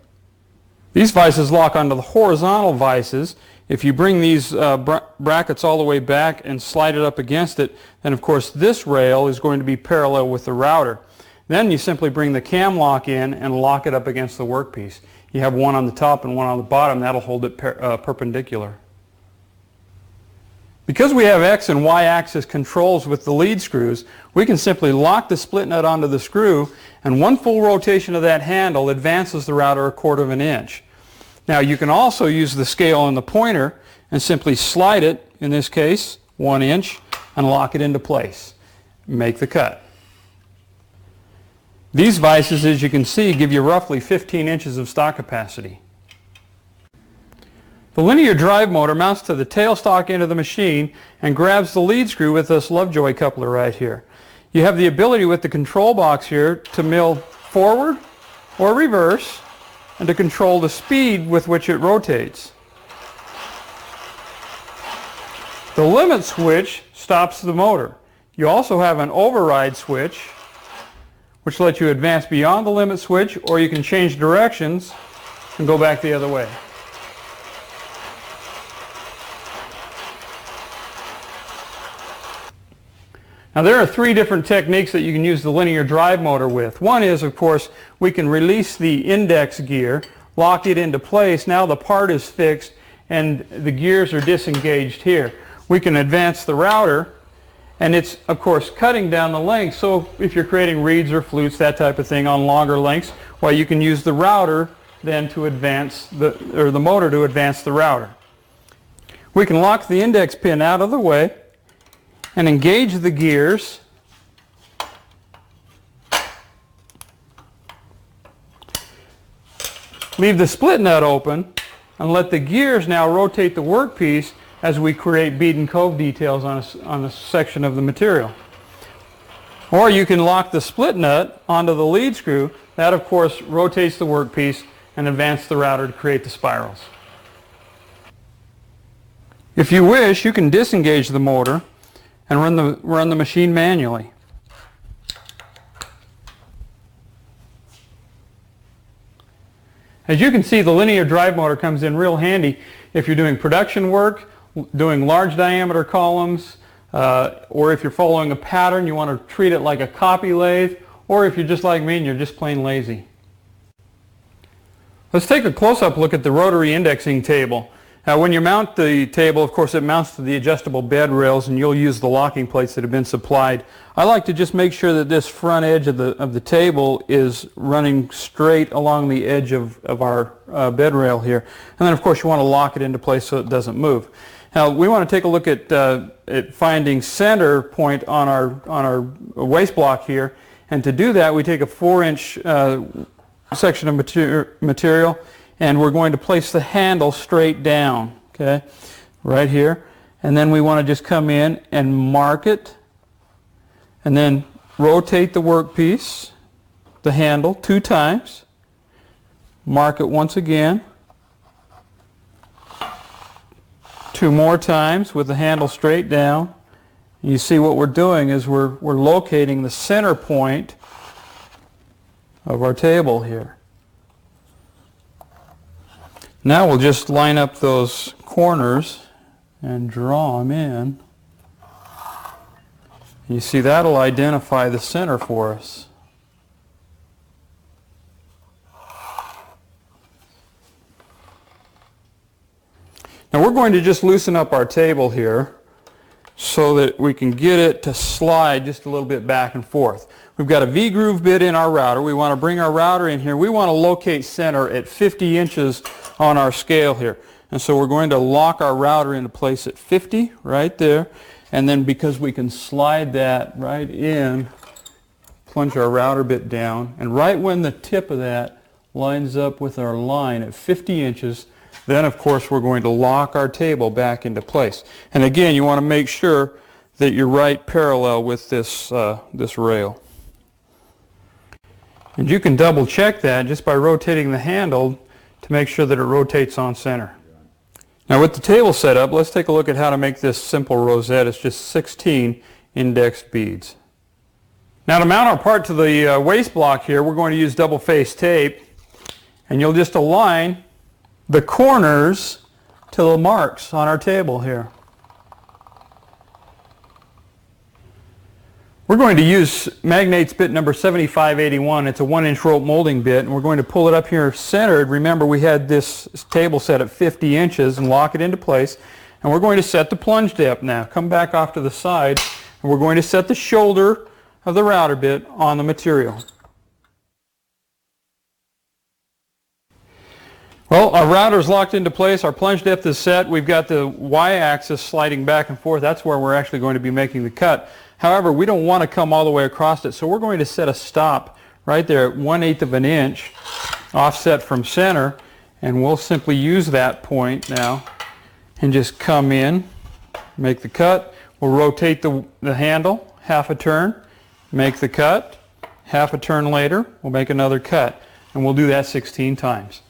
These vices lock onto the horizontal vices. If you bring these brackets all the way back and slide it up against it, then of course this rail is going to be parallel with the router. Then you simply bring the cam lock in and lock it up against the workpiece. You have one on the top and one on the bottom. That'll hold it perpendicular. Because we have X and Y axis controls with the lead screws, we can simply lock the split nut onto the screw, and one full rotation of that handle advances the router 1/4 inch. Now you can also use the scale and the pointer and simply slide it, in this case 1 inch, and lock it into place. Make the cut. These vices, as you can see, give you roughly 15 inches of stock capacity. The linear drive motor mounts to the tailstock end of the machine and grabs the lead screw with this Lovejoy coupler right here. You have the ability with the control box here to mill forward or reverse, and to control the speed with which it rotates. The limit switch stops the motor. You also have an override switch, which lets you advance beyond the limit switch, or you can change directions and go back the other way. Now there are 3 different techniques that you can use the linear drive motor with. One is, of course, we can release the index gear, lock it into place. Now the part is fixed and the gears are disengaged here. We can advance the router, and it's of course cutting down the length, so if you're creating reeds or flutes, that type of thing on longer lengths, well, you can use the router then to advance the motor to advance the router. We can lock the index pin out of the way and engage the gears. Leave the split nut open and let the gears now rotate the workpiece as we create bead and cove details on a section of the material. Or you can lock the split nut onto the lead screw. That of course rotates the workpiece and advance the router to create the spirals. If you wish, you can disengage the motor and run the machine manually. As you can see, the linear drive motor comes in real handy if you're doing production work, doing large diameter columns, or if you're following a pattern, you want to treat it like a copy lathe, or if you're just like me and you're just plain lazy. Let's take a close-up look at the rotary indexing table. Now when you mount the table, of course it mounts to the adjustable bed rails, and you'll use the locking plates that have been supplied. I like to just make sure that this front edge of the table is running straight along the edge of our bed rail here. And then of course you want to lock it into place so it doesn't move. Now we want to take a look at finding center point on our waste block here, and to do that we take a 4-inch section of material, and we're going to place the handle straight down, okay, right here, and then we want to just come in and mark it, and then rotate the workpiece, the handle, 2 times, mark it once again, 2 more times with the handle straight down. You see what we're doing is we're locating the center point of our table here. Now we'll just line up those corners and draw them in. You see that'll identify the center for us. Now we're going to just loosen up our table here so that we can get it to slide just a little bit back and forth. We've got a V-groove bit in our router. We want to bring our router in here. We want to locate center at 50 inches on our scale here. And so we're going to lock our router into place at 50 right there. And then because we can slide that right in, plunge our router bit down. And right when the tip of that lines up with our line at 50 inches, then of course we're going to lock our table back into place. And again, you want to make sure that you're right parallel with this rail. And you can double check that just by rotating the handle to make sure that it rotates on center. Now with the table set up, let's take a look at how to make this simple rosette. It's just 16 indexed beads. Now to mount our part to the waist block here, we're going to use double face tape, and you'll just align the corners to the marks on our table here. We're going to use Magnate's bit number 7581. It's a 1-inch rope molding bit, and we're going to pull it up here centered. Remember, we had this table set at 50 inches and lock it into place. And we're going to set the plunge depth now. Come back off to the side, and we're going to set the shoulder of the router bit on the material. Well, our router is locked into place. Our plunge depth is set. We've got the y-axis sliding back and forth. That's where we're actually going to be making the cut. However, we don't want to come all the way across it, so we're going to set a stop right there at 1/8 of an inch offset from center, and we'll simply use that point now and just come in, make the cut. We'll rotate the handle half a turn, make the cut. Half a turn later, we'll make another cut, and we'll do that 16 times.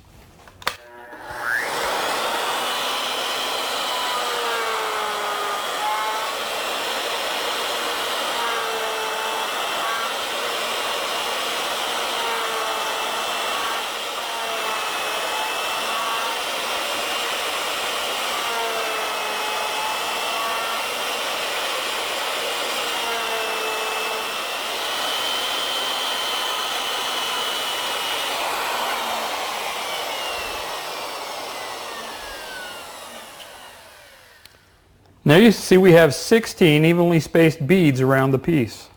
Now you see we have 16 evenly spaced beads around the piece.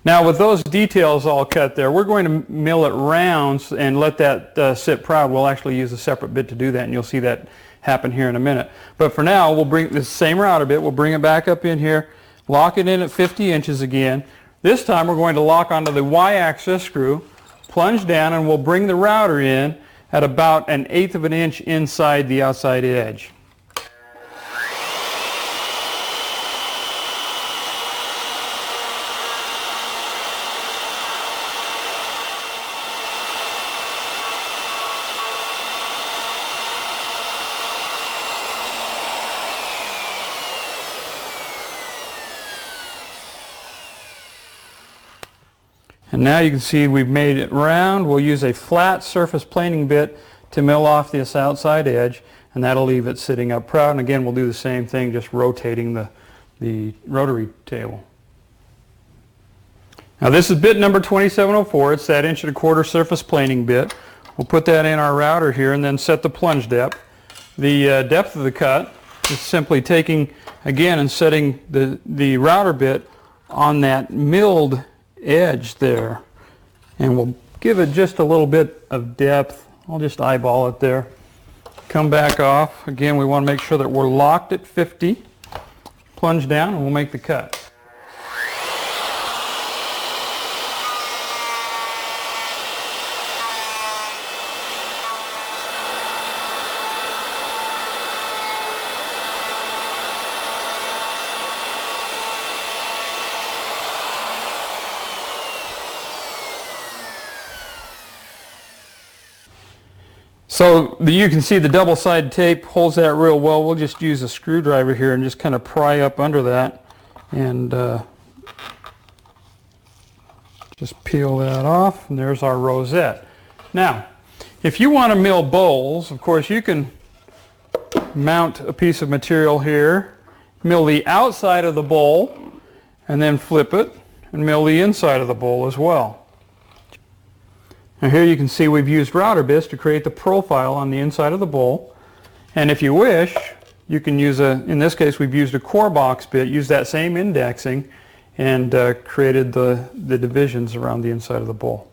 Now with those details all cut there, we're going to mill it round and let that sit proud. We'll actually use a separate bit to do that, and you'll see that happen here in a minute. But for now, we'll bring the same router bit, we'll bring it back up in here, lock it in at 50 inches again. This time we're going to lock onto the y-axis screw, plunge down, and we'll bring the router in at about 1/8 of an inch inside the outside edge. And now you can see we've made it round. We'll use a flat surface planing bit to mill off this outside edge, and that'll leave it sitting up proud. And again, we'll do the same thing, just rotating the rotary table. Now this is bit number 2704. It's that 1¼ inch surface planing bit. We'll put that in our router here and then set the plunge depth. The depth of the cut is simply taking, again, and setting the router bit on that milled edge there, and we'll give it just a little bit of depth. I'll just eyeball it there. Come back off. Again, we want to make sure that we're locked at 50. Plunge down and we'll make the cut. So you can see the double-sided tape holds that real well. We'll just use a screwdriver here and just kind of pry up under that and just peel that off, and there's our rosette. Now, if you want to mill bowls, of course you can mount a piece of material here, mill the outside of the bowl, and then flip it and mill the inside of the bowl as well. Now here you can see we've used router bits to create the profile on the inside of the bowl, and if you wish you can use in this case we've used a core box bit, use that same indexing, and created the divisions around the inside of the bowl.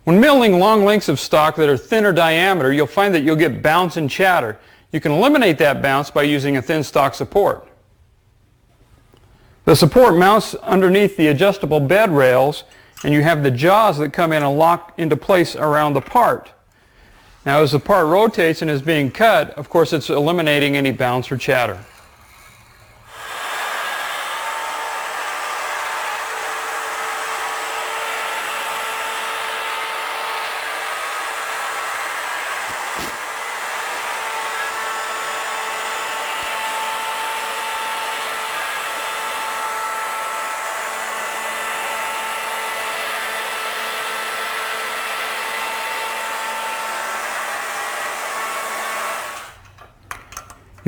When milling long lengths of stock that are thinner diameter, you'll find that you'll get bounce and chatter. You can eliminate that bounce by using a thin stock support. The support mounts underneath the adjustable bed rails, and you have the jaws that come in and lock into place around the part. Now as the part rotates and is being cut, of course it's eliminating any bounce or chatter.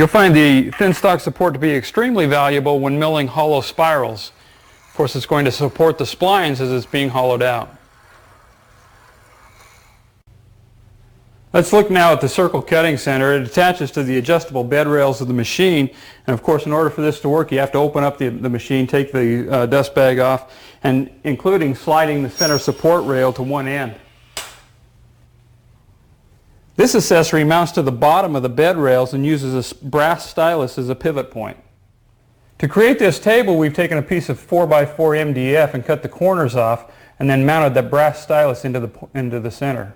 You'll find the thin stock support to be extremely valuable when milling hollow spirals. Of course, it's going to support the splines as it's being hollowed out. Let's look now at the circle cutting center. It attaches to the adjustable bed rails of the machine, and of course in order for this to work you have to open up the machine, take the dust bag off, and including sliding the center support rail to one end. This accessory mounts to the bottom of the bed rails and uses a brass stylus as a pivot point. To create this table, we've taken a piece of 4x4 MDF and cut the corners off and then mounted the brass stylus into the center.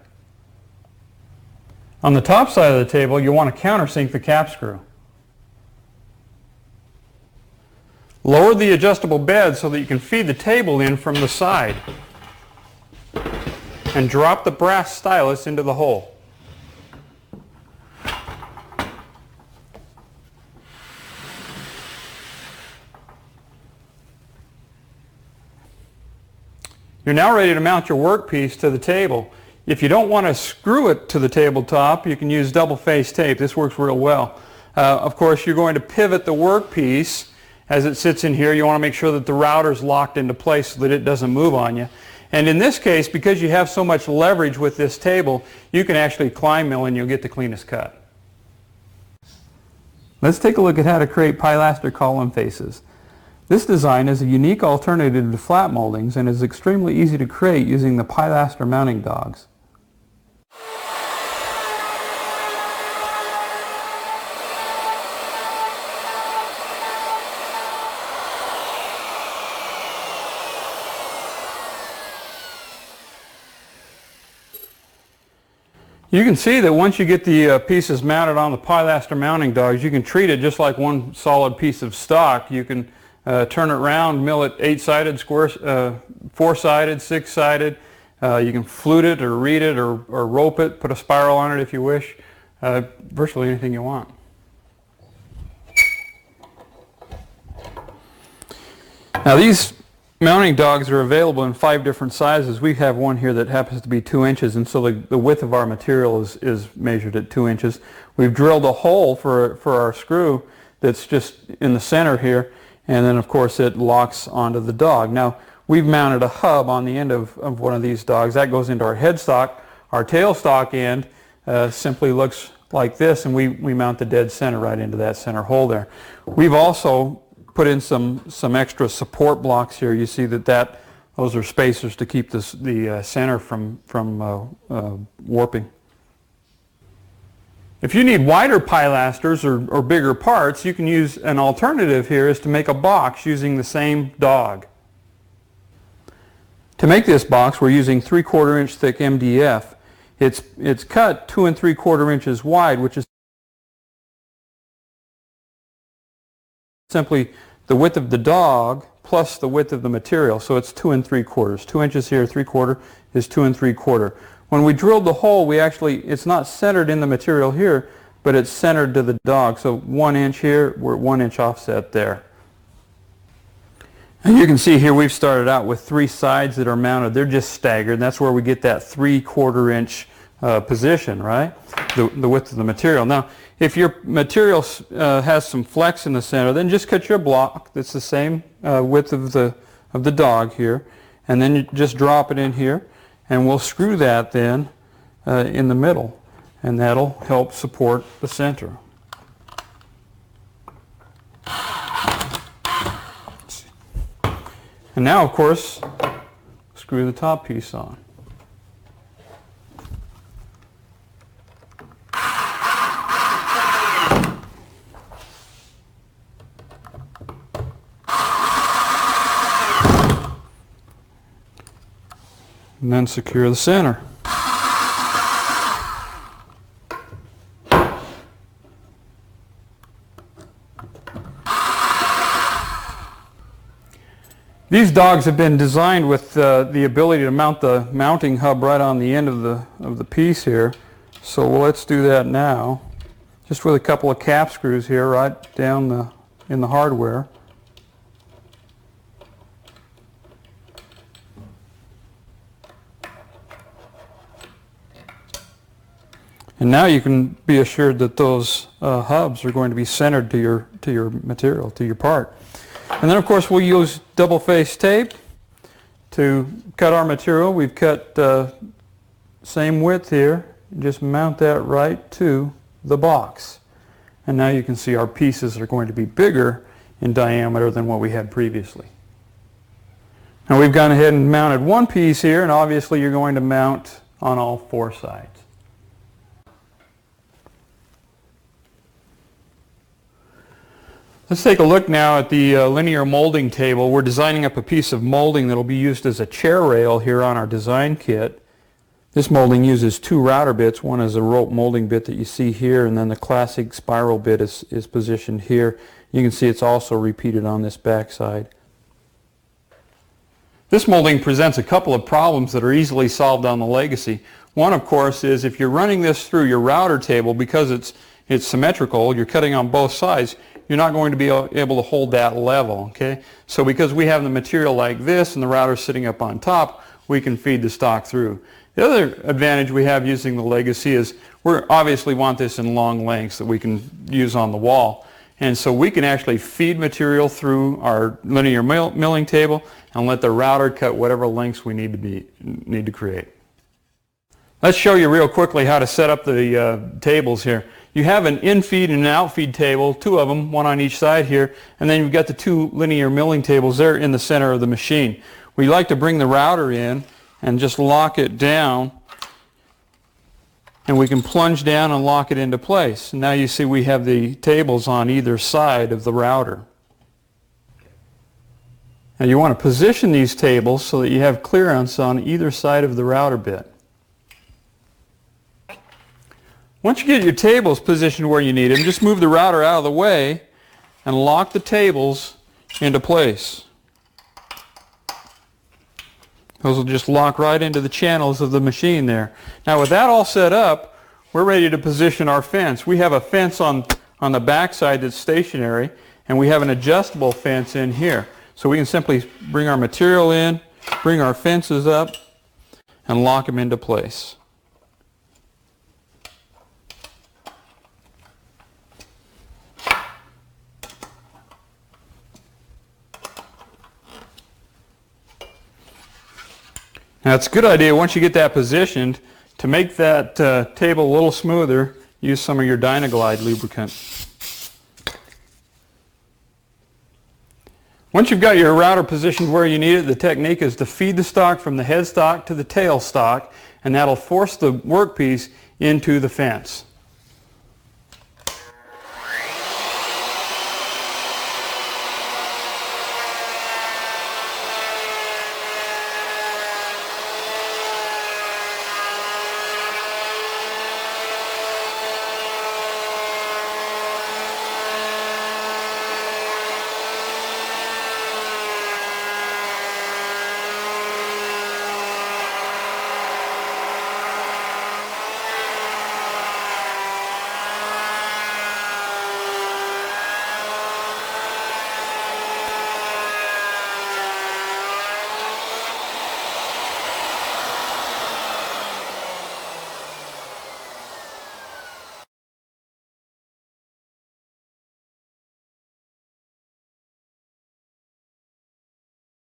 On the top side of the table, you'll want to countersink the cap screw. Lower the adjustable bed so that you can feed the table in from the side. And drop the brass stylus into the hole. You're now ready to mount your workpiece to the table. If you don't want to screw it to the tabletop, you can use double-face tape. This works real well. Of course, you're going to pivot the workpiece as it sits in here. You want to make sure that the router is locked into place so that it doesn't move on you. And in this case, because you have so much leverage with this table, you can actually climb mill and you'll get the cleanest cut. Let's take a look at how to create pilaster column faces. This design is a unique alternative to flat moldings and is extremely easy to create using the pilaster mounting dogs. You can see that once you get the pieces mounted on the pilaster mounting dogs, you can treat it just like one solid piece of stock. You can turn it around, mill it 8-sided, square, 4-sided, 6-sided. You can flute it or reed it or rope it, put a spiral on it if you wish. Virtually anything you want. Now these mounting dogs are available in 5 different sizes. We have one here that happens to be 2 inches, and so the width of our material is measured at 2 inches. We've drilled a hole for our screw that's just in the center here, and then of course it locks onto the dog. Now we've mounted a hub on the end of one of these dogs. That goes into our headstock. Our tailstock end simply looks like this, and we mount the dead center right into that center hole there. We've also put in some extra support blocks here. You see that those are spacers to keep the center from warping. If you need wider pilasters or bigger parts, you can use an alternative here is to make a box using the same dog. To make this box, we're using 3/4 inch thick MDF. It's cut 2 3/4 inches wide, which is simply the width of the dog plus the width of the material, so it's 2 3/4. 2 inches here, 3/4 is 2 3/4. When we drilled the hole, it's not centered in the material here, but it's centered to the dog. So 1 inch here, we're 1 inch offset there. And you can see here we've started out with 3 sides that are mounted. They're just staggered. That's where we get that 3/4 inch position, right? The width of the material. Now, if your material has some flex in the center, then just cut your block that's the same width of the dog here, and then you just drop it in here, and we'll screw that then in the middle, and that'll help support the center. And now, of course, screw the top piece on. And then secure the center. These dogs have been designed with the ability to mount the mounting hub right on the end of the piece here. So let's do that now, just with a couple of cap screws here right down in the hardware. And now you can be assured that those hubs are going to be centered to your material, to your part. And then of course we'll use double-face tape to cut our material. We've cut same width here. Just mount that right to the box. And now you can see our pieces are going to be bigger in diameter than what we had previously. Now we've gone ahead and mounted one piece here, and obviously you're going to mount on all four sides. Let's take a look now at the linear molding table. We're designing up a piece of molding that will be used as a chair rail here on our design kit. This molding uses two router bits. One is a rope molding bit that you see here, and then the classic spiral bit is positioned here. You can see it's also repeated on this back side. This molding presents a couple of problems that are easily solved on the Legacy. One, of course, is if you're running this through your router table, because it's symmetrical, you're cutting on both sides, you're not going to be able to hold that level, okay? So because we have the material like this and the router sitting up on top, we can feed the stock through. The other advantage we have using the Legacy is we obviously want this in long lengths that we can use on the wall. And so we can actually feed material through our linear milling table and let the router cut whatever lengths we need to create. Let's show you real quickly how to set up the tables here. You have an in-feed and an out-feed table, two of them, one on each side here, and then you've got the two linear milling tables there in the center of the machine. We like to bring the router in and just lock it down, and we can plunge down and lock it into place. And now you see we have the tables on either side of the router. Now you want to position these tables so that you have clearance on either side of the router bit. Once you get your tables positioned where you need them, just move the router out of the way and lock the tables into place. Those will just lock right into the channels of the machine there. Now with that all set up, we're ready to position our fence. We have a fence on the back side that's stationary, and we have an adjustable fence in here. So we can simply bring our material in, bring our fences up, and lock them into place. Now it's a good idea once you get that positioned to make that table a little smoother, use some of your Dynaglide lubricant. Once you've got your router positioned where you need it, the technique is to feed the stock from the headstock to the tail stock, and that'll force the workpiece into the fence.